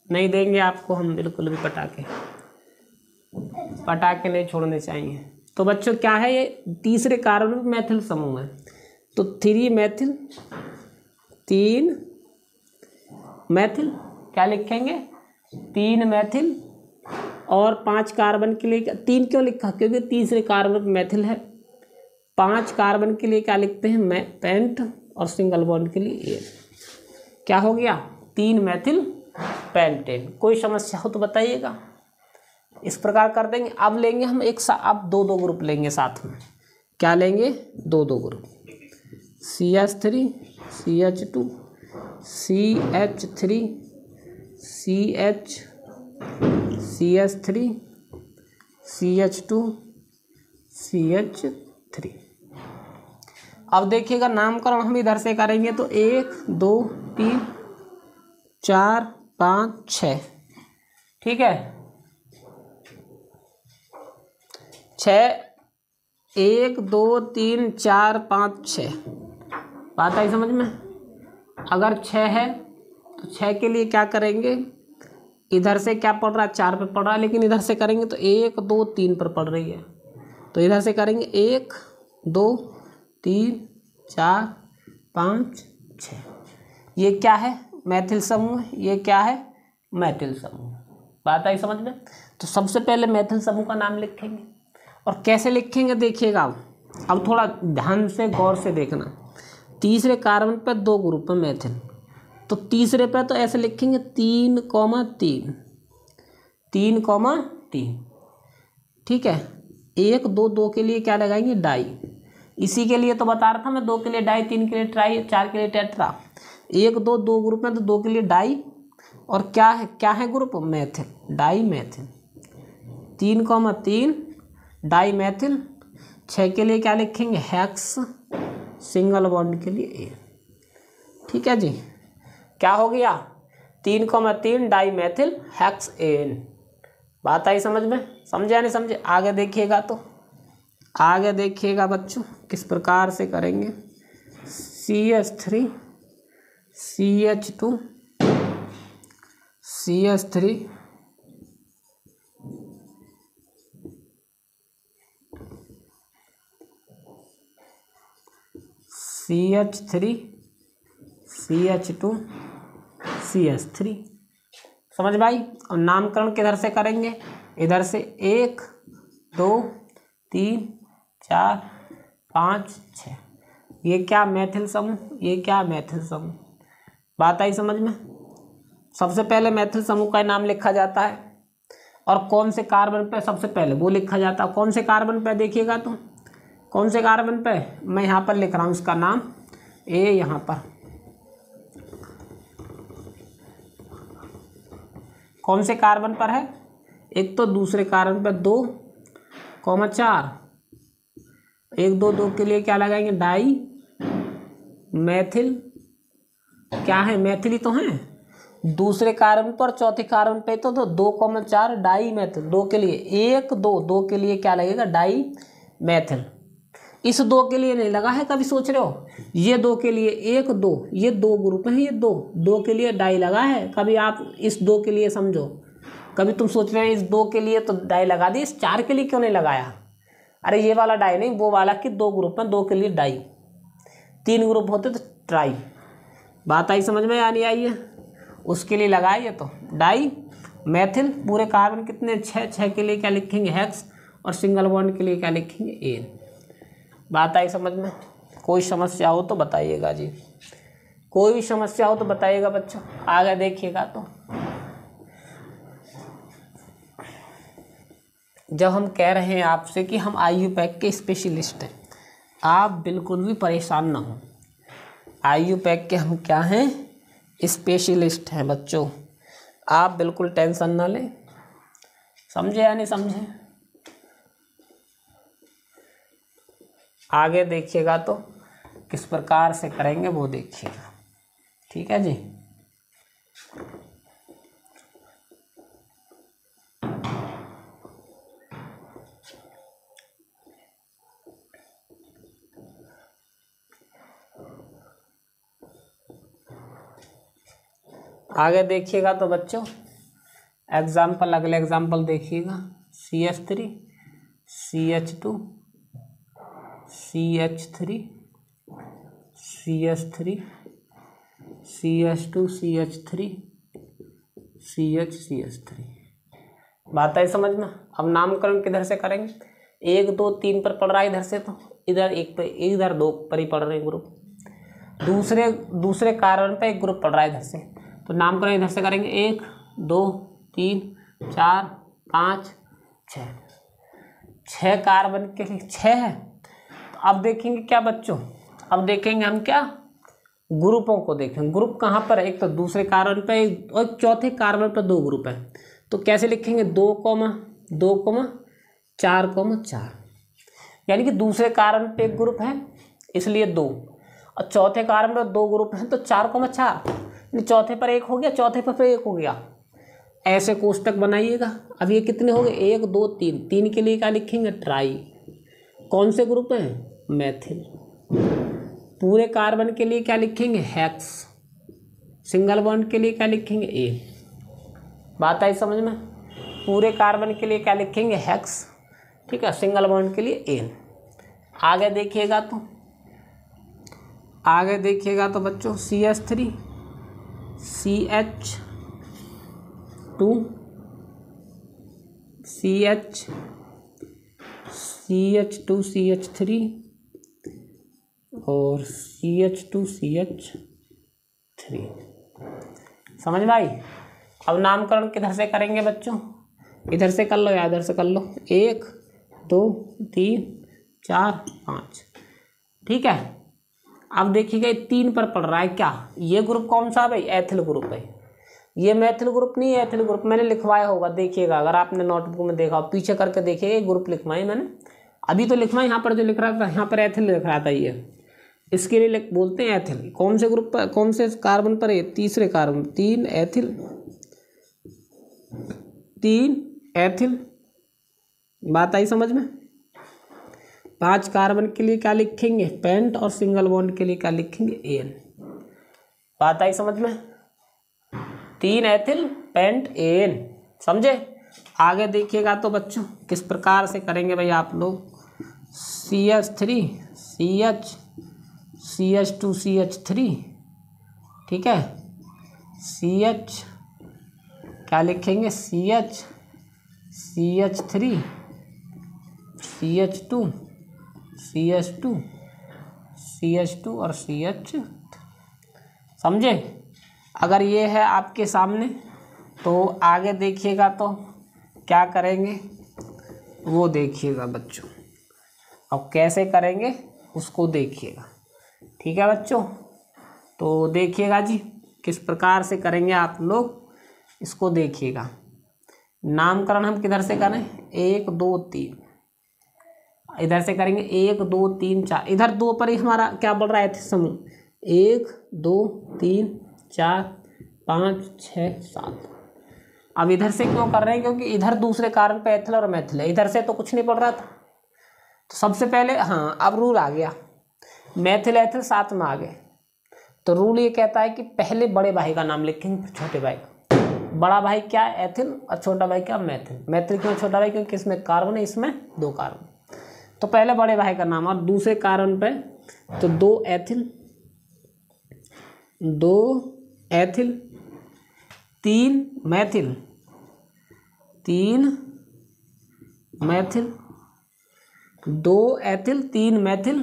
नहीं देंगे आपको हम बिल्कुल भी पटाखे नहीं छोड़ने चाहिए। तो बच्चों क्या है ये? तीसरे कार्बन में मैथिल समूह है। तो 3 मैथिल क्या लिखेंगे? 3 मैथिल। और 5 कार्बन के लिए 3 क्यों लिखा? क्योंकि तीसरे कार्बन पे मैथिल है। 5 कार्बन के लिए क्या लिखते हैं? पेंट। और सिंगल बॉन्ड के लिए ए। क्या हो गया? 3 मैथिल पेंटेन। कोई समस्या हो तो बताइएगा। इस प्रकार कर देंगे। अब लेंगे हम अब दो ग्रुप लेंगे साथ में। क्या लेंगे? दो group, CH3 CH2 CH3 CH3 CH2 CH3। अब देखिएगा नामकरण हम इधर से करेंगे तो 1 2 3 4 5 6, ठीक है, 6, 1 2 3 4 5 6। बात आई समझ में? अगर 6 है तो 6 के लिए क्या करेंगे? इधर से क्या पड़ रहा है? 4 पे पड़ रहा है, लेकिन इधर से करेंगे तो 1 2 3 पर पड़ रही है, तो इधर से करेंगे 1 2 3 4 5 6। ये क्या है? मैथिल समूह। ये क्या है? मैथिल समूह। बात आई समझ में? तो सबसे पहले मैथिल समूह का नाम लिखेंगे। और कैसे लिखेंगे देखिएगा, अब थोड़ा ध्यान से गौर से देखना। तीसरे कार्बन पर 2 ग्रुप है मैथिल, तो तीसरे पे तो ऐसे लिखेंगे 3,3 3,3, ठीक है। 1 2 2 के लिए क्या लगाएंगे? डाई। इसी के लिए तो बता रहा था मैं, 2 के लिए डाई, 3 के लिए ट्राई, 4 के लिए टेट्रा। 1 2 2 ग्रुप में तो 2 के लिए डाई, और क्या है group? Methyl, dimethyl. 3,3 dimethyl. 6 के लिए क्या लिखेंगे? हेक्स, सिंगल बॉन्ड के लिए ए, ठीक है जी। क्या हो गया? 3,3 डाई मैथिल हेक्स एन। बात आई समझ में? समझे या नहीं समझे? आगे देखिएगा तो आगे देखिएगा बच्चों किस प्रकार से करेंगे। CH3 CH2 CH3 CH3 CH2 CH3। समझ भाई? और नामकरण किधर से करेंगे? इधर से 1 2 3 4 5 6। ये क्या? मैथिल समूह। ये क्या? मैथिल समूह। बात आई समझ में? सबसे पहले मैथिल समूह का नाम लिखा जाता है, और कौन से कार्बन पे सबसे पहले वो लिखा जाता है। कौन से कार्बन पे देखिएगा तो, कौन से कार्बन पे? मैं यहाँ पर लिख रहा हूँ उसका नाम ए, यहाँ पर कौन से कार्बन पर है? एक तो दूसरे कार्बन पर 2,4। 1 2 2 के लिए क्या लगाएंगे? डाई मैथिल। क्या है? मैथिल ही तो है। दूसरे कार्बन पर, चौथे कार्बन पे तो 2,4 डाई मैथिल। 2 के लिए 1 2 2 के लिए क्या लगेगा? डाई मैथिल। इस 2 के लिए नहीं लगा है, कभी सोच रहे हो? ये 2 के लिए 1 2, ये 2 ग्रुप हैं, ये 2 के लिए डाई लगा है। कभी आप इस 2 के लिए समझो, कभी तुम सोच रहे हो इस 2 के लिए तो डाई लगा दी, इस 4 के लिए क्यों नहीं लगाया? अरे ये वाला डाई नहीं, वो वाला कि 2 ग्रुप में, 2 के लिए डाई, 3 ग्रुप होते तो ट्राई। बात आई समझ में या नहीं आई है? उसके लिए लगाए ये तो डाई मैथिल। पूरे कार्बन कितने? 6 के लिए क्या लिखेंगे? हेक्स, और सिंगल बॉन्ड के लिए क्या लिखेंगे? एन। बात आई समझ में? कोई समस्या हो तो बताइएगा जी, कोई भी समस्या हो तो बताइएगा बच्चों। आगे देखिएगा तो जब हम कह रहे हैं आपसे कि हम IUPAC के स्पेशलिस्ट हैं, आप बिल्कुल भी परेशान ना हो। IUPAC के हम क्या हैं? स्पेशलिस्ट हैं बच्चों, आप बिल्कुल टेंशन ना लें। समझे या नहीं समझे? आगे देखिएगा तो किस प्रकार से करेंगे वो देखिएगा, ठीक है जी। आगे देखिएगा तो बच्चों एग्जाम्पल, अगले एग्जाम्पल देखिएगा। CH3 CH2 CH3 CH3 CH2 CH3 CH3। बात है समझ में? अब नामकरण किधर से करेंगे? 1 2 3 पर पड़ रहा है इधर से, तो इधर 1 पे, इधर 2 पर ही पड़ रहे ग्रुप। दूसरे कार्बन पे एक ग्रुप पड़ रहा है इधर से, तो नामकरण इधर से करेंगे। 1 2 3 4 5 6 कार्बन के लिए 6 है। तो अब देखेंगे क्या बच्चों, अब देखेंगे हम क्या, ग्रुपों को देखेंगे। ग्रुप कहाँ पर है, एक तो दूसरे कार्बन पर एक और चौथे कार्बन पर 2 ग्रुप है। तो कैसे लिखेंगे, 2,4,4, यानी कि दूसरे कार्बन पे एक ग्रुप है इसलिए 2, और चौथे कार्बन पर 2 ग्रुप हैं तो 4,4, यानी चौथे पर 1 हो गया, चौथे पर 1 हो गया। ऐसे कोष्टक बनाइएगा। अब ये कितने हो गए, 1 2 3, 3 के लिए क्या लिखेंगे, ट्राई। कौन से ग्रुप हैं, मैथिल। पूरे कार्बन के लिए क्या लिखेंगे, हेक्स। सिंगल बॉन्ड के लिए क्या लिखेंगे, ए। बात आई समझ में। पूरे कार्बन के लिए क्या लिखेंगे, हेक्स, ठीक है। सिंगल बॉन्ड के लिए ए। आगे देखिएगा तो बच्चों CH3 CH2 CH3 और CH2 CH3। समझ में आई। अब नामकरण किधर से करेंगे बच्चों, इधर से कर लो या इधर से कर लो। 1 2 3 4 5, ठीक है। अब देखिएगा 3 पर पड़ रहा है क्या, ये ग्रुप कौन सा भाई, एथिल ग्रुप है। ये मैथिल ग्रुप नहीं है, एथिल ग्रुप मैंने लिखवाया होगा, देखिएगा अगर आपने नोटबुक में देखा, पीछे करके देखिए ग्रुप लिखवाई मैंने, अभी तो लिखवाई। यहाँ पर जो लिख रहा था, यहाँ पर एथिल लिख रहा था, ये इसके लिए बोलते हैं एथिल। कौन से ग्रुप पर, कौन से कार्बन पर है, तीसरे कार्बन, 3 एथिल, 3 एथिल। बात आई समझ में। 5 कार्बन के लिए क्या लिखेंगे, पेंट, और सिंगल बॉन्ड के लिए क्या लिखेंगे, एन। बात आई समझ में। 3 एथिल, पेंट, एन, समझे। आगे देखिएगा तो बच्चों किस प्रकार से करेंगे भाई आप लोग, CH3 CH CH2 CH3, ठीक है। CH क्या लिखेंगे, CH CH3 CH2 CH2 CH2 और CH, समझे। अगर ये है आपके सामने तो आगे देखिएगा तो क्या करेंगे वो देखिएगा बच्चों। अब कैसे करेंगे उसको देखिएगा, ठीक है बच्चों। तो देखिएगा जी किस प्रकार से करेंगे आप लोग, इसको देखिएगा। नामकरण हम किधर से करें, 1 2 3, इधर से करेंगे 1 2 3 4, इधर 2 पर ही हमारा क्या बढ़ रहा है, समूह 1 2 3 4 5 6 7। अब इधर से क्यों कर रहे हैं, क्योंकि इधर दूसरे कार्बन पे एथिल और मैथिल है, इधर से तो कुछ नहीं पड़ रहा था। तो सबसे पहले हाँ, अब रूल आ गया, मैथिल एथिल साथ में आ गए। तो रूल ये कहता है कि पहले बड़े भाई का नाम लिखेंगे फिर छोटे भाई का। बड़ा भाई क्या, एथिल, और छोटा भाई क्या, मैथिल। मैथिल क्यों छोटा भाई, क्योंकि इसमें कार्बन है, इसमें 2 कार्बन। तो पहले बड़े भाई का नाम, और दूसरे कार्बन पे तो 2 एथिल 3 मैथिल 2 एथिल 3 मैथिल।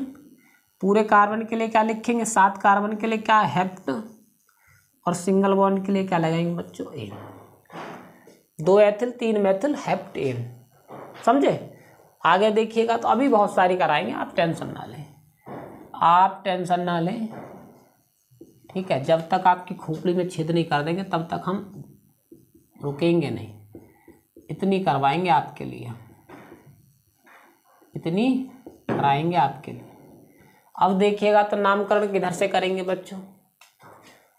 पूरे कार्बन के लिए क्या लिखेंगे, 7 कार्बन के लिए क्या, हेप्ट, और सिंगल बॉन्ड के लिए क्या लगाएंगे बच्चों, ane. 2 ethyl 3 methyl, heptane, समझे। आगे देखिएगा तो अभी बहुत सारी कराएंगे, आप टेंशन ना लें, ठीक है। जब तक आपकी खोपड़ी में छेद नहीं कर देंगे तब तक हम रुकेंगे नहीं। इतनी करवाएंगे आपके लिए, इतनी कराएंगे आपके लिए। अब देखिएगा तो नामकरण किधर से करेंगे बच्चों।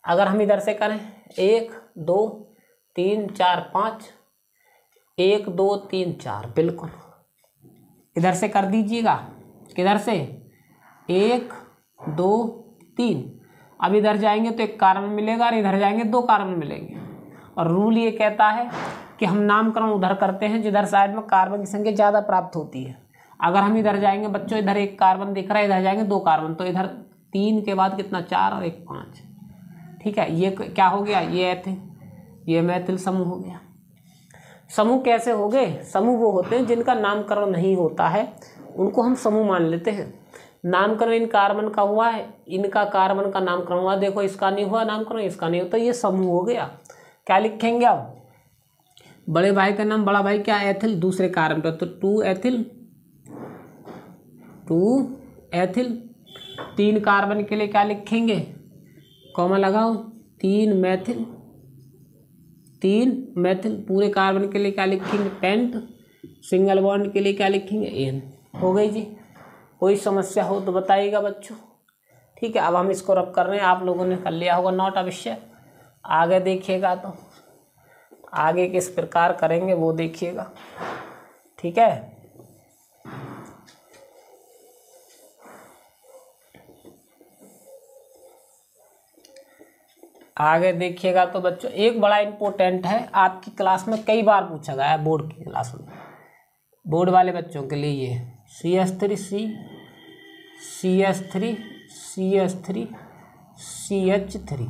अगर हम इधर से करें 1 2 3 4 5, 1 2 3 4, बिल्कुल इधर से कर दीजिएगा। किधर से, 1 2 3। अब इधर जाएंगे तो 1 कार्बन मिलेगा, और इधर जाएंगे 2 कार्बन मिलेंगे। और रूल ये कहता है कि हम नामकरण उधर करते हैं जिधर साइड में कार्बन की संख्या ज़्यादा प्राप्त होती है। अगर हम इधर जाएंगे बच्चों, इधर 1 कार्बन दिख रहा है, इधर जाएंगे 2 कार्बन, तो इधर 3 के बाद कितना, 4 और 1 5, ठीक है। ये क्या हो गया, ये एथिल, ये मैथिल समूह हो गया। समूह कैसे हो गए, समूह वो होते हैं जिनका नामकरण नहीं होता है, उनको हम समूह मान लेते हैं। नामकरण इन कार्बन का हुआ है, इनका कार्बन का नामकरण हुआ, देखो इसका नहीं हुआ नामकरण, इसका नहीं होता, ये समूह हो गया। क्या लिखेंगे अब, बड़े भाई का नाम, बड़ा भाई क्या, एथिल, दूसरे कार्बन पर, तो 2 एथिल, 2 एथिल। 3 कार्बन के लिए क्या लिखेंगे, कॉमा लगाओ, 3 मैथिल, 3 मैथिल। पूरे कार्बन के लिए क्या लिखेंगे, पेंट। सिंगल बॉन्ड के लिए क्या लिखेंगे, एन। हो गई जी। कोई समस्या हो तो बताइएगा बच्चों। ठीक है, अब हम इसको रब कर रहे हैं, आप लोगों ने कर लिया होगा नोट अवश्य। आगे देखिएगा तो आगे किस प्रकार करेंगे वो देखिएगा। ठीक है, आगे देखिएगा तो बच्चों एक बड़ा इम्पोर्टेंट है, आपकी क्लास में कई बार पूछा गया है, बोर्ड की क्लास में, बोर्ड वाले बच्चों के लिए ये CH3 CH3 CH3 CH3,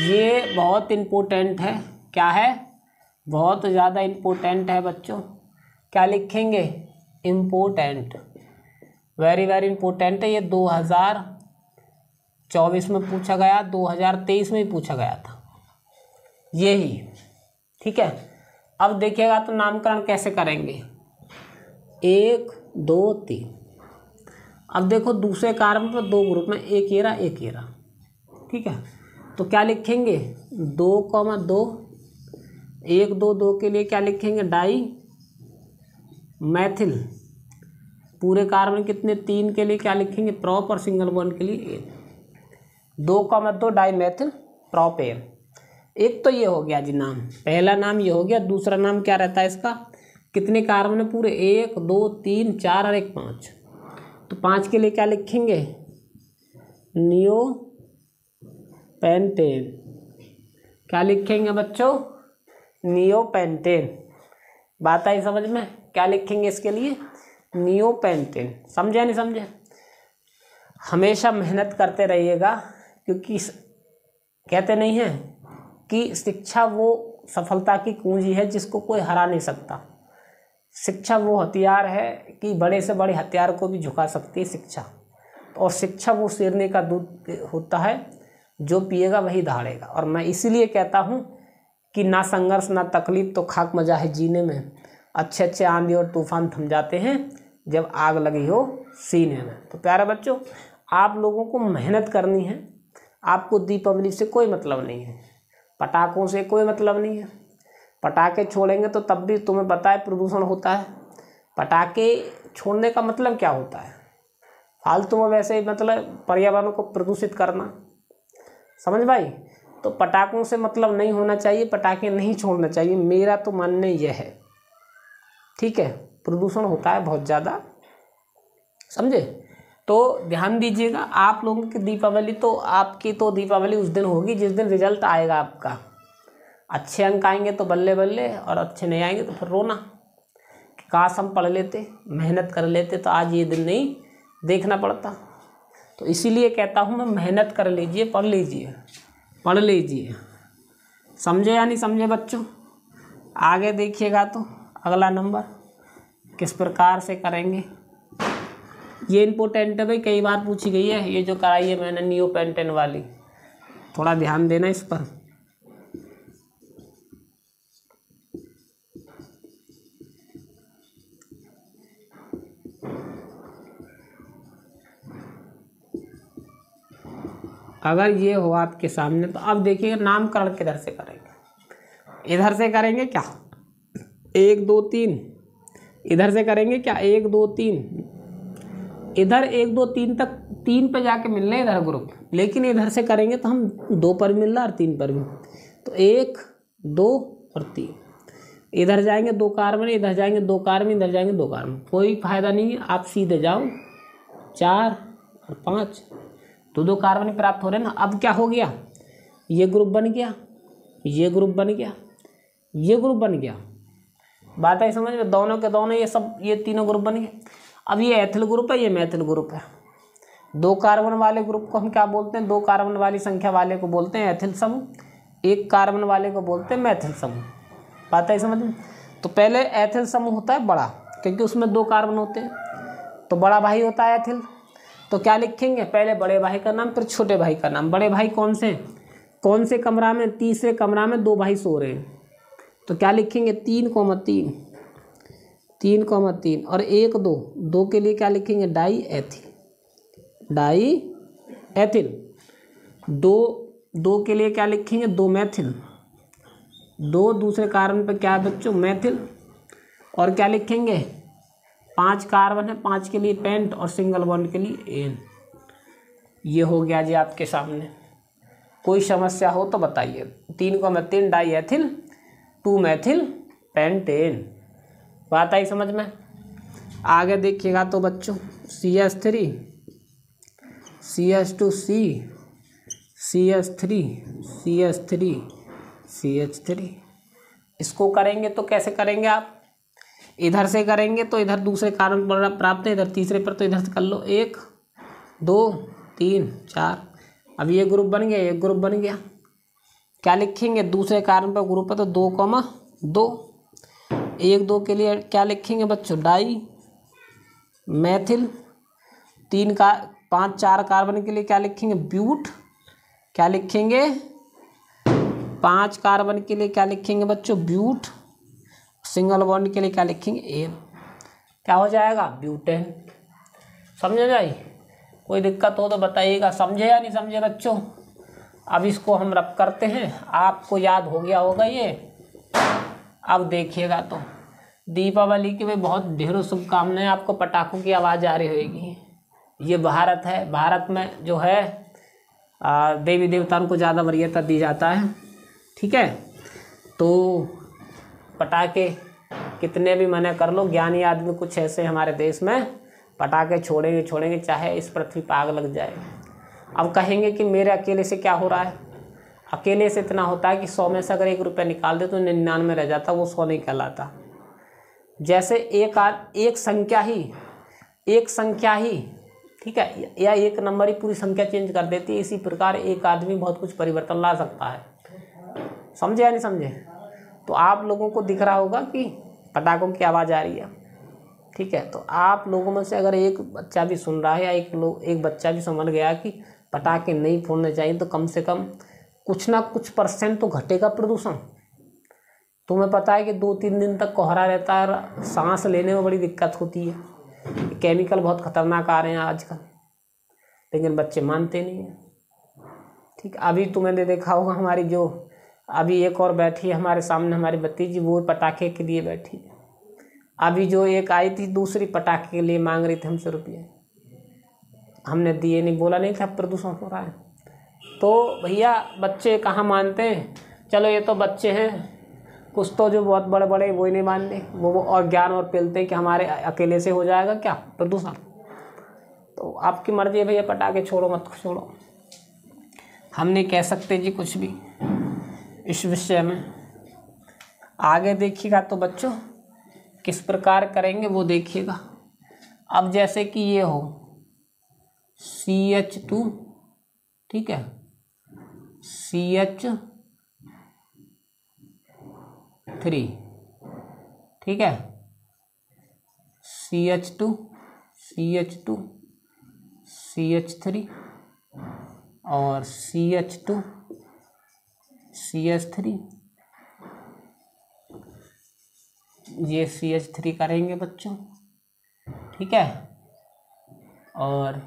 ये बहुत इम्पोर्टेंट है। क्या है, बहुत ज़्यादा इम्पोर्टेंट है बच्चों। क्या लिखेंगे, इम्पोर्टेंट, वेरी वेरी इम्पोर्टेंट है। ये 2024 में पूछा गया, 2023 में भी पूछा गया था यही। ठीक है, अब देखिएगा तो नामकरण कैसे करेंगे, 1 2 3। अब देखो दूसरे कार्बन पर 2 ग्रुप में, एक ये रहा, एक ये रहा। ठीक है, तो क्या लिखेंगे, 2,2, 1 2 2 के लिए क्या लिखेंगे, डाई मैथिल। पूरे कार्बन कितने, 3 के लिए क्या लिखेंगे, प्रॉप, और सिंगल बॉन्ड के लिए 1, 2,2 डाई मैथिल प्रोपेन। एक तो ये हो गया जी नाम, पहला नाम ये हो गया। दूसरा नाम क्या रहता है इसका, कितने कार्बन है पूरे, 1 2 3 4 और 1 5। तो 5 के लिए क्या लिखेंगे, नियो पेंटेन। क्या लिखेंगे बच्चों, नियो पेंटेन। बात आई समझ में, क्या लिखेंगे इसके लिए, नियो पेंटेन। समझे नहीं समझे, हमेशा मेहनत करते रहिएगा, क्योंकि कहते नहीं हैं कि शिक्षा वो सफलता की कुंजी है जिसको कोई हरा नहीं सकता। शिक्षा वो हथियार है कि बड़े से बड़े हथियार को भी झुका सकती है शिक्षा। और शिक्षा वो शेरनी का दूध होता है, जो पिएगा वही दहाड़ेगा। और मैं इसीलिए कहता हूँ कि ना संघर्ष ना तकलीफ तो खाक मजा है जीने में। अच्छे अच्छे आंधी और तूफान थम जाते हैं जब आग लगी हो सीने में। तो प्यारे बच्चों, आप लोगों को मेहनत करनी है। आपको दीपावली से कोई मतलब नहीं है, पटाखों से कोई मतलब नहीं है। पटाखे छोड़ेंगे तो तब भी तुम्हें पता है प्रदूषण होता है। पटाखे छोड़ने का मतलब क्या होता है, फालतू में वैसे ही मतलब पर्यावरण को प्रदूषित करना। समझ भाई, तो पटाखों से मतलब नहीं होना चाहिए, पटाखे नहीं छोड़ना चाहिए, मेरा तो मानना यह है। ठीक है, प्रदूषण होता है बहुत ज़्यादा, समझे। तो ध्यान दीजिएगा, आप लोगों की दीपावली तो आपकी तो दीपावली उस दिन होगी जिस दिन रिजल्ट आएगा आपका। अच्छे अंक आएंगे तो बल्ले बल्ले, और अच्छे नहीं आएंगे तो फिर रोना कि काश हम पढ़ लेते, मेहनत कर लेते तो आज ये दिन नहीं देखना पड़ता। तो इसीलिए कहता हूँ मैं, मेहनत कर लीजिए, पढ़ लीजिए, पढ़ लीजिए। समझे या नहीं समझे बच्चों। आगे देखिएगा तो अगला नंबर किस प्रकार से करेंगे, ये इम्पोर्टेंट है भाई, कई बार पूछी गई है। ये जो कराई है मैंने नियो पेंटेन वाली, थोड़ा ध्यान देना इस पर। अगर ये हो आपके सामने तो अब देखिएगा नामकरण किधर से करेंगे, इधर से करेंगे क्या, 1 2 3, इधर से करेंगे क्या, 1 2 3, इधर 1 2 3 तक 3 पे जाके मिल रहे इधर ग्रुप, लेकिन इधर से करेंगे तो हम 2 पर मिल रहा और 3 पर भी। तो 1 2 और 3, इधर जाएंगे 2 कार्बन, इधर जाएंगे 2 कार्बन, इधर जाएंगे 2 कार्बन, कोई फायदा नहीं है। आप सीधे जाओ 4 और 5, 2 कार्बन प्राप्त हो रहे ना। अब क्या हो गया, ये ग्रुप बन गया, ये ग्रुप बन गया, ये ग्रुप बन गया। बात है समझ में, दोनों के दोनों ये सब ये तीनों ग्रुप बन गए। अब ये एथिल ग्रुप है, ये मैथिल ग्रुप है। 2 कार्बन वाले ग्रुप को हम क्या बोलते हैं, 2 कार्बन वाली संख्या वाले को बोलते हैं एथिल समूह, 1 कार्बन वाले को बोलते हैं मैथिल समूह। बात है समझ में। तो पहले एथिल समूह होता है बड़ा, क्योंकि उसमें 2 कार्बन होते हैं, तो बड़ा भाई होता है एथिल। तो क्या लिखेंगे, पहले बड़े भाई का नाम फिर छोटे भाई का नाम। बड़े भाई कौन से कमरा में, तीसरे कमरा में 2 भाई सो रहे हैं, तो क्या लिखेंगे 3,3, 3,3 और 1 2, 2 के लिए क्या लिखेंगे डाई एथिल, डाई एथिल। 2 2 के लिए क्या लिखेंगे 2 मैथिल, 2 दूसरे कार्बन पे क्या है बच्चों मैथिल। और क्या लिखेंगे 5 कार्बन है, 5 के लिए पेंट और सिंगल बॉन्ड के लिए एन। ये हो गया जी आपके सामने। कोई समस्या हो तो बताइए। 3,3 डाई एथिल 2 मैथिल पेंटेन। बात आई समझ में। आगे देखिएगा तो बच्चों CH3 CH2C CH3 CH3 CH3, इसको करेंगे तो कैसे करेंगे आप, इधर से करेंगे तो इधर दूसरे कार्बन पर प्राप्त है, इधर तीसरे पर तो इधर से कर लो 1 2 3 4। अब ये ग्रुप बन गया, एक ग्रुप बन गया। क्या लिखेंगे दूसरे कार्बन पर ग्रुप है तो 2,2। 1 2 के लिए क्या लिखेंगे बच्चों डाई मैथिल। 5 4 कार्बन के लिए क्या लिखेंगे ब्यूट। क्या लिखेंगे 5 कार्बन के लिए क्या लिखेंगे बच्चों ब्यूट। सिंगल बॉन्ड के लिए क्या लिखेंगे एन। क्या हो जाएगा ब्यूटेन। समझ जाए। कोई दिक्कत हो तो बताइएगा, समझे या नहीं समझे बच्चों। अब इसको हम रब करते हैं, आपको याद हो गया होगा ये। अब देखिएगा तो दीपावली की भी बहुत ढेरों शुभकामनाएं। आपको पटाखों की आवाज़ आ रही होगी। ये भारत है, भारत में जो है देवी देवताओं को ज़्यादा वरीयता दी जाता है। ठीक है, तो पटाखे कितने भी मना कर लो, ज्ञानी आदमी कुछ ऐसे हमारे देश में पटाखे छोड़ेंगे चाहे इस पृथ्वी पर आग लग जाए। अब कहेंगे कि मेरे अकेले से क्या हो रहा है। अकेले से इतना होता है कि 100 में से अगर 1 रुपया निकाल दे तो 99 रह जाता, वो 100 नहीं कहलाता। जैसे एक संख्या ही ठीक है, या एक नंबर ही पूरी संख्या चेंज कर देती है। इसी प्रकार एक आदमी बहुत कुछ परिवर्तन ला सकता है। समझे या नहीं समझे। तो आप लोगों को दिख रहा होगा कि पटाखों की आवाज़ आ रही है। ठीक है, तो आप लोगों में से अगर एक बच्चा भी सुन रहा है या एक बच्चा भी समझ गया कि पटाखे नहीं फोड़ने चाहिए, तो कम से कम कुछ ना कुछ % तो घटेगा प्रदूषण। तुम्हें पता है कि 2-3 दिन तक कोहरा रहता है, सांस लेने में बड़ी दिक्कत होती है। केमिकल बहुत खतरनाक आ रहे हैं आजकल, लेकिन बच्चे मानते नहीं हैं। ठीक, अभी तुमने देखा होगा हमारी जो अभी एक और बैठी है हमारे सामने, हमारी भतीजी, वो पटाखे के लिए बैठी है। अभी जो एक आई थी दूसरी पटाखे के लिए मांग रही थी हमसे रुपये, हमने दिए नहीं, बोला नहीं था प्रदूषण हो रहा है। तो भैया बच्चे कहाँ मानते हैं। चलो ये तो बच्चे हैं, कुछ तो जो बहुत बड़े बड़े वो ही नहीं मानते, वो और ज्ञान और पेलते कि हमारे अकेले से हो जाएगा क्या प्रदूषण। तो आपकी मर्जी है भैया, पटाखे छोड़ो मत छोड़ो, हम नहीं कह सकते जी कुछ भी इस विषय में। आगे देखिएगा तो बच्चों किस प्रकार करेंगे वो देखिएगा। अब जैसे कि ये हो CH2, ठीक है, CH3, ठीक है, CH2 CH3 और CH2 CH3, ये CH3 करेंगे बच्चों। ठीक है, और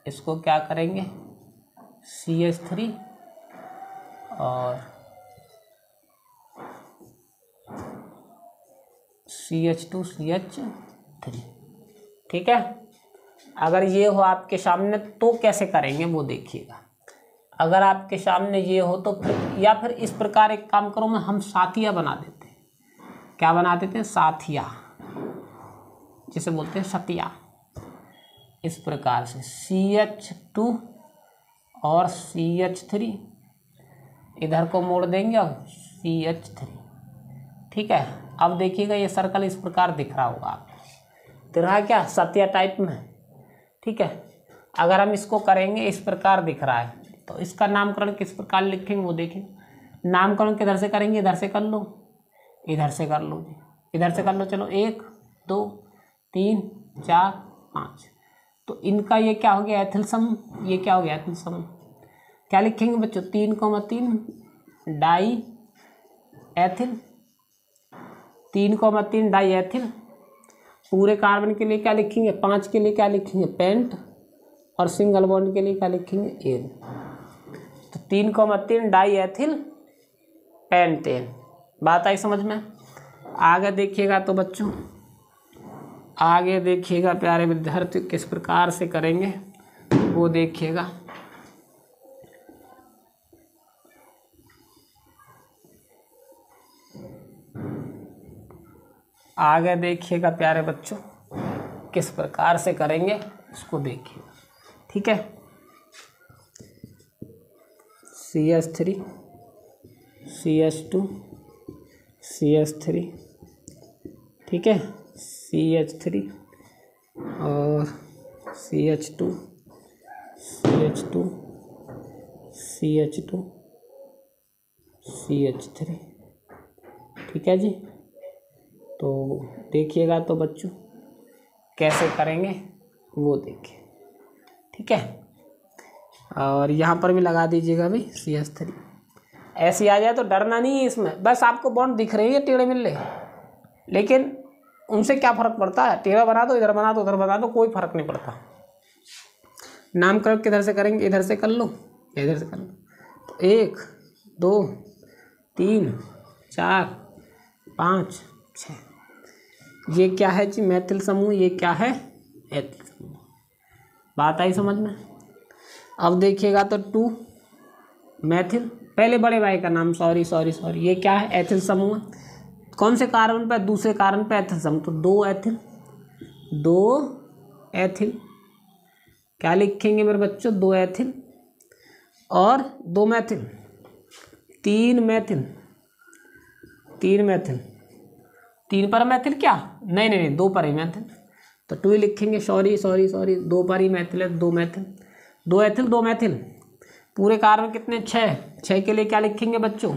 इसको क्या करेंगे CH3 और CH2 CH3। ठीक है, अगर ये हो आपके सामने तो कैसे करेंगे वो देखिएगा। अगर आपके सामने ये हो तो फिर या फिर इस प्रकार एक काम करो, मैं हम साथिया बना देते हैं। क्या बना देते हैं साथिया, जिसे बोलते हैं सतिया। इस प्रकार से CH2 और CH3 इधर को मोड़ देंगे और CH3। ठीक है, अब देखिएगा ये सर्कल इस प्रकार दिख रहा होगा आपको, दिख रहा है क्या सतिया टाइप में। ठीक है, अगर हम इसको करेंगे इस प्रकार दिख रहा है, तो इसका नामकरण किस प्रकार लिखेंगे वो देखेंगे। नामकरण किधर से करेंगे, इधर से कर लो, इधर से कर लो जी, इधर से कर लो। चलो 1 2 3 4 5, तो इनका ये क्या हो गया एथिल समूह, ये क्या हो गया एथिल समूह। क्या लिखेंगे बच्चों 3,3 डाई एथिल 3,3 डाई एथिल। पूरे कार्बन के लिए क्या लिखेंगे, 5 के लिए क्या लिखेंगे, पेंट, और सिंगल बॉन्ड के लिए क्या लिखेंगे, एन। तो 3,3 डाई एथिल पेंटेन। बात आई समझ में। आगे देखिएगा तो बच्चों, आगे देखिएगा प्यारे विद्यार्थी, किस प्रकार से करेंगे वो देखिएगा। आगे देखिएगा प्यारे बच्चों, किस प्रकार से करेंगे इसको देखिए। ठीक है, CH3 CH2 CH3, ठीक है, CH3 और CH2 CH2 CH2 CH3, ठीक है जी। तो देखिएगा तो बच्चों कैसे करेंगे वो देखिए। ठीक है, और यहाँ पर भी लगा दीजिएगा भाई CH3। ऐसे आ जाए तो डरना नहीं है इसमें, बस आपको बॉन्ड दिख रही है टेढ़े मिल, लेकिन उनसे क्या फ़र्क पड़ता है, टेढ़ा बना दो, इधर बना दो, उधर बना दो, कोई फ़र्क नहीं पड़ता। नामकरण किधर से करेंगे, इधर से कर लो, इधर से कर लो। तो 1 2 3 4 5 6, ये क्या है जी, मैथिल समूह, ये क्या है, एथिल समूह। बात आई समझ में। अब देखिएगा तो 2 मैथिल, पहले बड़े भाई का नाम, सॉरी, ये क्या है, एथिल समूह। कौन से कार्बन पर, दूसरे कार्बन पर एथिल समूह, तो 2 एथिल, क्या लिखेंगे मेरे बच्चों, 2 एथिल और 2 मैथिल, 3 मैथिल, 3 पर मैथिल, क्या, नहीं 2 पर ही मैथिल, तो 2 ही लिखेंगे, सॉरी 2 पर ही मैथिल है, 2 मैथिल, 2 एथिल 2 मैथिल। पूरे कार्बन कितने, 6 के लिए क्या लिखेंगे बच्चों,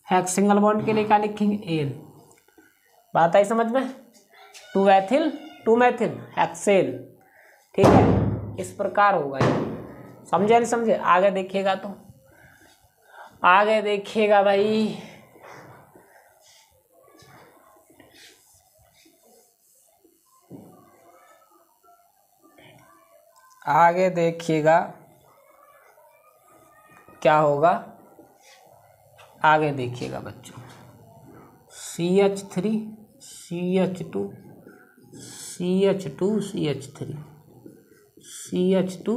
हेक्स, सिंगल बॉन्ड के लिए क्या लिखेंगे, एन। बात आई समझ में। 2 एथिल 2 मैथिल हेक्सेन, ठीक है, इस प्रकार होगा ये। समझे नहीं समझे। आगे देखिएगा तो, आगे देखिएगा भाई, आगे देखिएगा क्या होगा, आगे देखिएगा बच्चों, CH3 CH2 CH2 CH3 CH2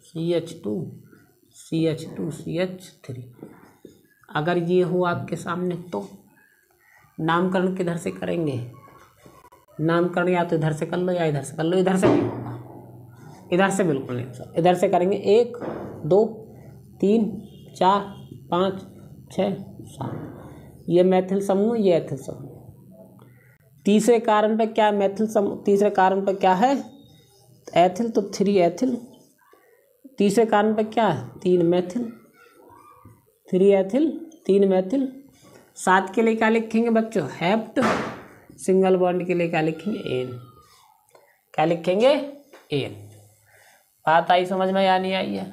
CH2 CH2 CH3। अगर ये हो आपके सामने तो नामकरण किधर से करेंगे, नामकरण या तो इधर से कर लो या इधर से कर लो, इधर से नहीं होगा, इधर से बिल्कुल नहीं सर, इधर से करेंगे। 1 2 3 4 5 6 7, ये मैथिल समूह, ये एथिल समूह। तीसरे कारण पे क्या, मैथिल समूह, तीसरे कारण पे क्या है, एथिल, तो 3 एथिल। तीसरे कारण पे क्या है, 3 मैथिल, 3 एथिल 3 मैथिल। 7 के लिए क्या लिखेंगे बच्चों, हेप्ट, सिंगल बॉन्ड के लिए क्या लिखेंगे, एन, क्या लिखेंगे, एन। बात आई समझ में या नहीं आई है।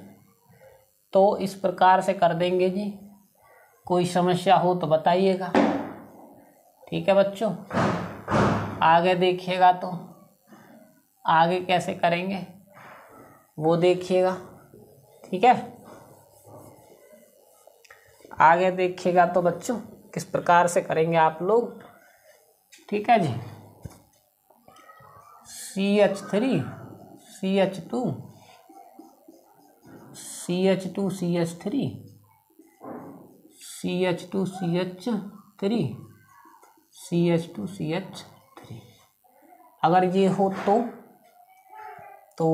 तो इस प्रकार से कर देंगे जी, कोई समस्या हो तो बताइएगा। ठीक है बच्चों, आगे देखिएगा तो आगे कैसे करेंगे वो देखिएगा। ठीक है, आगे देखिएगा तो बच्चों किस प्रकार से करेंगे आप लोग। ठीक है जी, CH3 CH2 CH2 CH3 CH2 CH3 CH2 CH3। अगर ये हो तो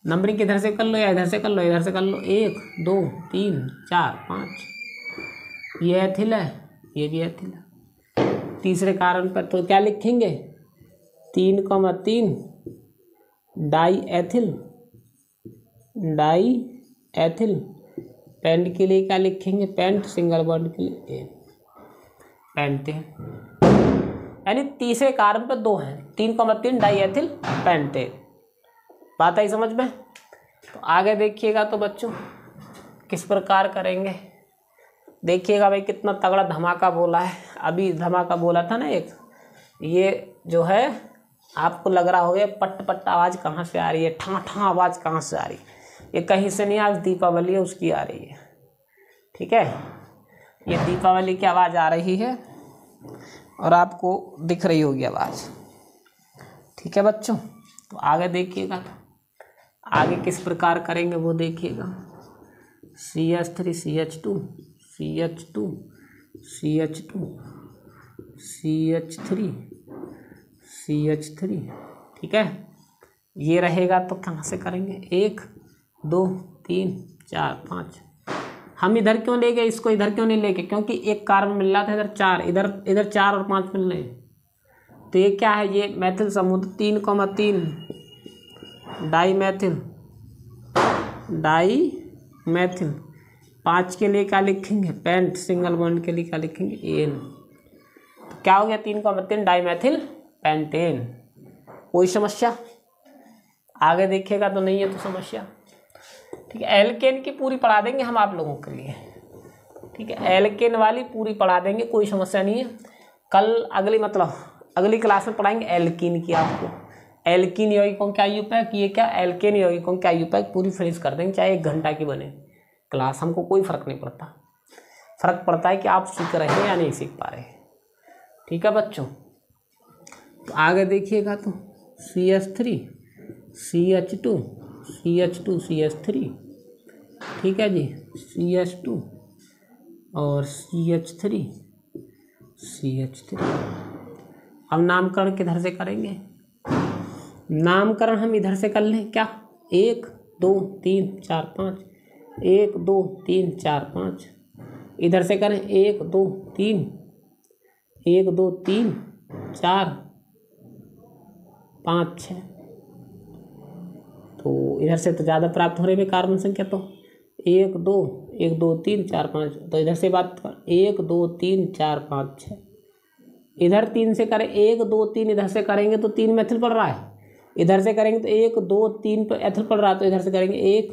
नंबरिंग किधर से कर लो या इधर से कर लो, इधर से कर लो। 1 2 3 4 5, ये एथिल है, ये भी एथिल है। तीसरे कारण पर तो क्या लिखेंगे, 3,3 डाई एथिल। पेंट के लिए क्या लिखेंगे, पेंट, सिंगल बॉन्ड के लिए एन, पेंटेन। यानी तीसरे कार्बन पर 2 हैं, 3,3 डाई एथिल पेंटेन। बात आई समझ में। तो आगे देखिएगा तो बच्चों किस प्रकार करेंगे देखिएगा भाई कितना तगड़ा धमाका बोला है। अभी धमाका बोला था ना एक, ये जो है आपको लग रहा होगा पट पट आवाज़ कहाँ से आ रही है, ठा ठा आवाज़ कहाँ से आ रही है। ये कहीं से नहीं, आज दीपावली है उसकी आ रही है। ठीक है, ये दीपावली की आवाज़ आ रही है और आपको दिख रही होगी आवाज़। ठीक है बच्चों, तो आगे देखिएगा, आगे किस प्रकार करेंगे वो देखिएगा। CH3 CH2 CH2 CH2 CH3 CH3। ठीक है, ये रहेगा तो कहाँ से करेंगे, 1 2 3 4 5। हम इधर क्यों ले गए, इसको इधर क्यों नहीं लेके, क्योंकि एक कार्बन मिल रहा था इधर 4, इधर 4 और 5 मिल रहे हैं। तो ये क्या है, ये मैथिल समूह 3,3 डाईमेथिल 5 के लिए क्या लिखेंगे, पेंट। सिंगल बॉन्ड के लिए क्या लिखेंगे, एन। तो क्या हो गया, 3,3 डाईमेथिल पेंटेन। कोई समस्या आगे देखिएगा तो नहीं है तो समस्या। ठीक है, एल्केन की पूरी पढ़ा देंगे हम आप लोगों के लिए। ठीक है, एल्केन वाली पूरी पढ़ा देंगे, कोई समस्या नहीं है। कल अगली क्लास में पढ़ाएंगे एल्कीन की आपको। एल्कीन यौगिकों क्या यूपैक, ये क्या एल्केन यौगिकों क्या यूपैक, पूरी फिनिश कर देंगे, चाहे 1 घंटा की बने क्लास, हमको कोई फर्क नहीं पड़ता। फर्क पड़ता है कि आप सीख रहे हैं या नहीं सीख पा रहे हैं। ठीक है बच्चों, तो आगे देखिएगा तो CH3 CH2 CH2 CH3। ठीक है जी, CH2 और CH3 CH3। अब नामकरण किधर से करेंगे, नामकरण हम इधर से कर लें क्या, 1 2 3 4 5, 1 2 3 4 5। इधर से करें 1 2 3 1 2 3 4 5 6। तो इधर से तो ज़्यादा प्राप्त हो रही है कार्बन संख्या, तो 1 2 1 2 3 4 5। तो इधर से बात कर 1 2 3 4 5 6। इधर 3 से करें 1 2 3, इधर से करेंगे तो 3 मेथिल पड़ रहा है, इधर से करेंगे तो 1 2 3 पर एथिल पड़ रहा है, तो इधर से करेंगे 1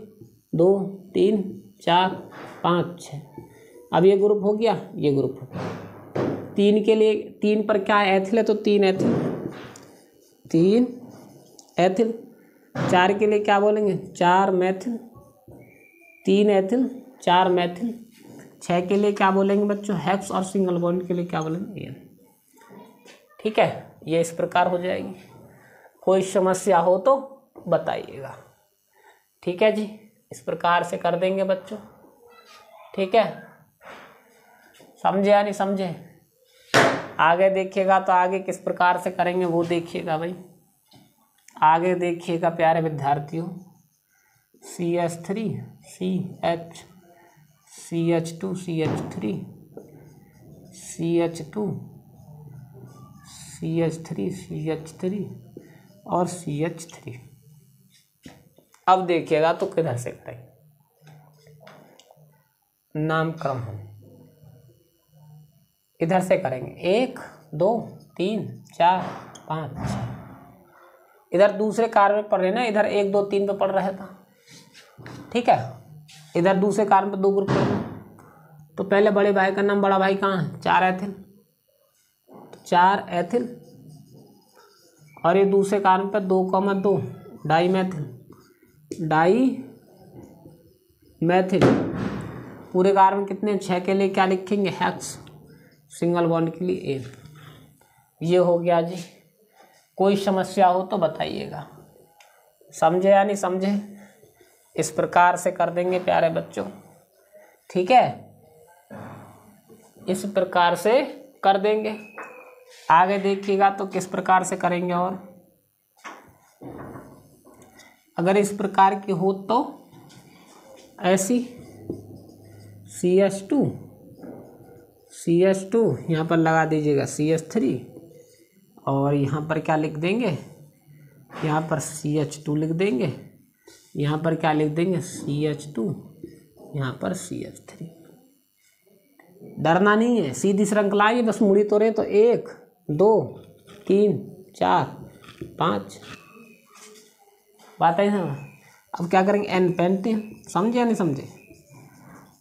2 3 4 5 6। अब ये ग्रुप हो गया, ये ग्रुप हो गया। 3 के लिए 3 पर क्या एथिल है, तो 3 एथिल 3 एथिल। 4 के लिए क्या बोलेंगे, 4 मेथिल 3 एथिल 4 मेथिल। 6 के लिए क्या बोलेंगे बच्चों, हेक्स। और सिंगल बॉन्ड के लिए क्या बोलेंगे, एन। ठीक है, ये इस प्रकार हो जाएगी। कोई समस्या हो तो बताइएगा। ठीक है जी, इस प्रकार से कर देंगे बच्चों। ठीक है, समझे या नहीं समझे। आगे देखिएगा तो आगे किस प्रकार से करेंगे वो देखिएगा भाई। आगे देखिएगा प्यारे विद्यार्थियों, CH3 CH CH2 CH3 CH2 CH3 CH3 और CH3। अब देखिएगा तो किधर से करेंगे नामकरण, हम इधर से करेंगे 1 2 3 4 5 6। इधर दूसरे कार्य में पढ़ रहे ना, इधर 1 2 3 पे पढ़ रहा था। ठीक है, इधर दूसरे कार्य में 2 ग्रुप पढ़ना। तो पहले बड़े भाई का नाम, बड़ा भाई कहाँ है, 4 एथिल, 4 एथिल। और ये दूसरे कार्बन पर 2,2 डाईमेथिल पूरे कार्बन कितने, 6 के लिए क्या लिखेंगे, हेक्स। सिंगल बॉन्ड के लिए एन। ये हो गया जी। कोई समस्या हो तो बताइएगा। समझे या नहीं समझे, इस प्रकार से कर देंगे प्यारे बच्चों। ठीक है, इस प्रकार से कर देंगे। आगे देखिएगा तो किस प्रकार से करेंगे। और अगर इस प्रकार की हो तो ऐसी CH2 यहाँ पर लगा दीजिएगा, CH3 और यहाँ पर क्या लिख देंगे, यहाँ पर CH2 लिख देंगे, यहाँ पर क्या लिख देंगे, CH2, यहाँ पर CH3। डरना नहीं है, सीधी श्रृंखला है, बस मुड़ी तो रहे। तो 1 2 3 4 5 बात है ना। अब क्या करेंगे, एन पेंटेन। समझे या नहीं समझे।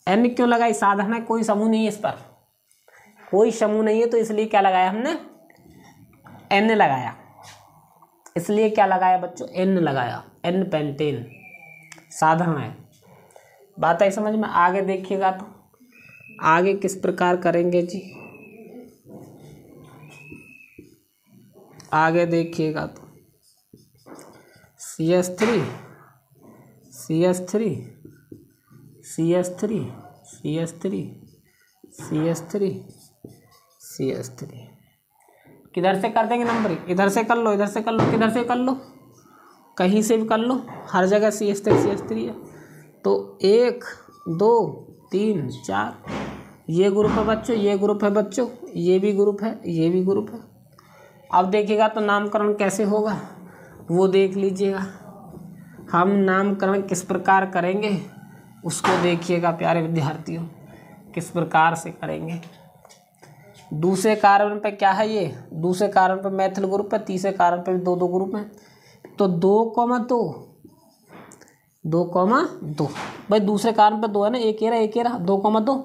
एन क्यों लगाई? साधारण है, कोई समूह नहीं है, इस पर कोई समूह नहीं है, तो इसलिए क्या लगाया हमने? एन लगाया। इसलिए क्या लगाया बच्चों? एन लगाया। एन पेंटेन साधारण है। बात आई समझ में? आगे देखिएगा तो आगे किस प्रकार करेंगे जी, आगे देखिएगा तो CH3 CH3 CH3 CH3 CH3 CH3 किधर से कर देंगे नंबरिंग? इधर से कर लो, इधर से कर लो, किधर से कर लो, कहीं से भी कर लो, हर जगह CH3 है। तो 1 2 3 4 ये ग्रुप है बच्चों, ये ग्रुप है बच्चों, ये भी ग्रुप है, ये भी ग्रुप है। अब देखिएगा तो नामकरण कैसे होगा वो देख लीजिएगा। हम नामकरण किस प्रकार करेंगे उसको देखिएगा प्यारे विद्यार्थियों, किस प्रकार से करेंगे। दूसरे कार्बन पे क्या है? ये दूसरे कार्बन पे मैथिल ग्रुप है, तीसरे कार्बन पे भी 2 ग्रुप हैं। तो 2,2 2,2 भाई दूसरे कार्बन पे 2 है ना, एक ये रहा 2,2।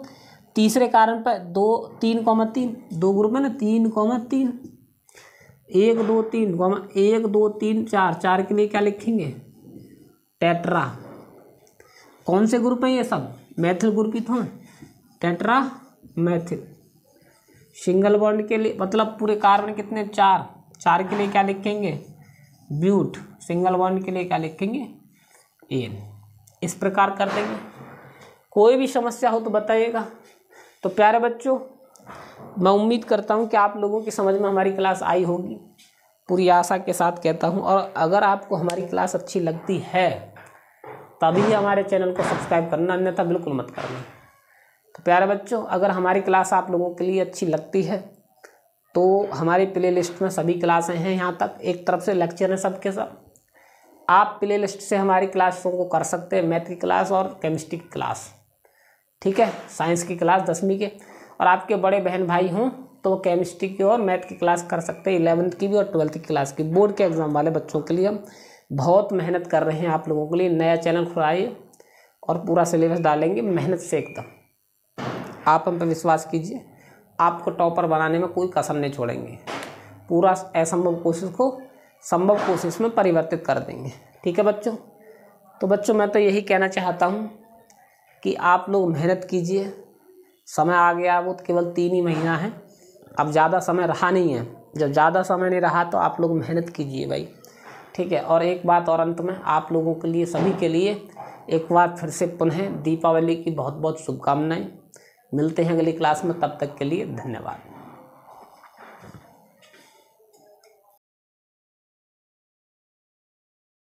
तीसरे कार्बन पे 2 3,3 2 ग्रुप है ना, 3,3 1 2 3 1 2 3 4 4 के लिए क्या लिखेंगे? टेट्रा। कौन से ग्रुप हैं ये सब? मैथिल ग्रुप ही तो टेट्रा मैथिल। सिंगल बॉन्ड के लिए मतलब पूरे कार्बन कितने? 4 4 के लिए क्या लिखेंगे? ब्यूट। सिंगल बॉन्ड के लिए क्या लिखेंगे? एन। इस प्रकार कर देंगे। कोई भी समस्या हो तो बताइएगा। तो प्यारे बच्चों, मैं उम्मीद करता हूं कि आप लोगों की समझ में हमारी क्लास आई होगी, पूरी आशा के साथ कहता हूं। और अगर आपको हमारी क्लास अच्छी लगती है तभी हमारे चैनल को सब्सक्राइब करना, अन्यथा बिल्कुल मत करना। तो प्यारे बच्चों, अगर हमारी क्लास आप लोगों के लिए अच्छी लगती है तो हमारी प्ले लिस्ट में सभी क्लासें हैं। यहाँ तक एक तरफ से लेक्चर हैं सबके सब। आप प्ले लिस्ट से हमारी क्लासों को कर सकते हैं, मैथ की क्लास और केमिस्ट्री की क्लास, ठीक है, साइंस की क्लास 10वीं के। और आपके बड़े बहन भाई हों तो वो केमिस्ट्री की और मैथ की क्लास कर सकते हैं, 11th की भी और 12th की क्लास की। बोर्ड के एग्ज़ाम वाले बच्चों के लिए हम बहुत मेहनत कर रहे हैं आप लोगों के लिए। नया चैनल खुलाइए और पूरा सिलेबस डालेंगे मेहनत से एकदम। आप हम पे विश्वास कीजिए, आपको टॉपर बनाने में कोई कसर नहीं छोड़ेंगे। पूरा असंभव कोशिश को संभव कोशिश में परिवर्तित कर देंगे, ठीक है बच्चों। तो बच्चों मैं तो यही कहना चाहता हूँ कि आप लोग मेहनत कीजिए। समय आ गया, वो केवल 3 ही महीना है, अब ज़्यादा समय रहा नहीं है। जब ज़्यादा समय नहीं रहा तो आप लोग मेहनत कीजिए भाई, ठीक है। और एक बात और अंत में आप लोगों के लिए, सभी के लिए एक बार फिर से पुनः दीपावली की बहुत बहुत शुभकामनाएं। मिलते हैं अगली क्लास में, तब तक के लिए धन्यवाद।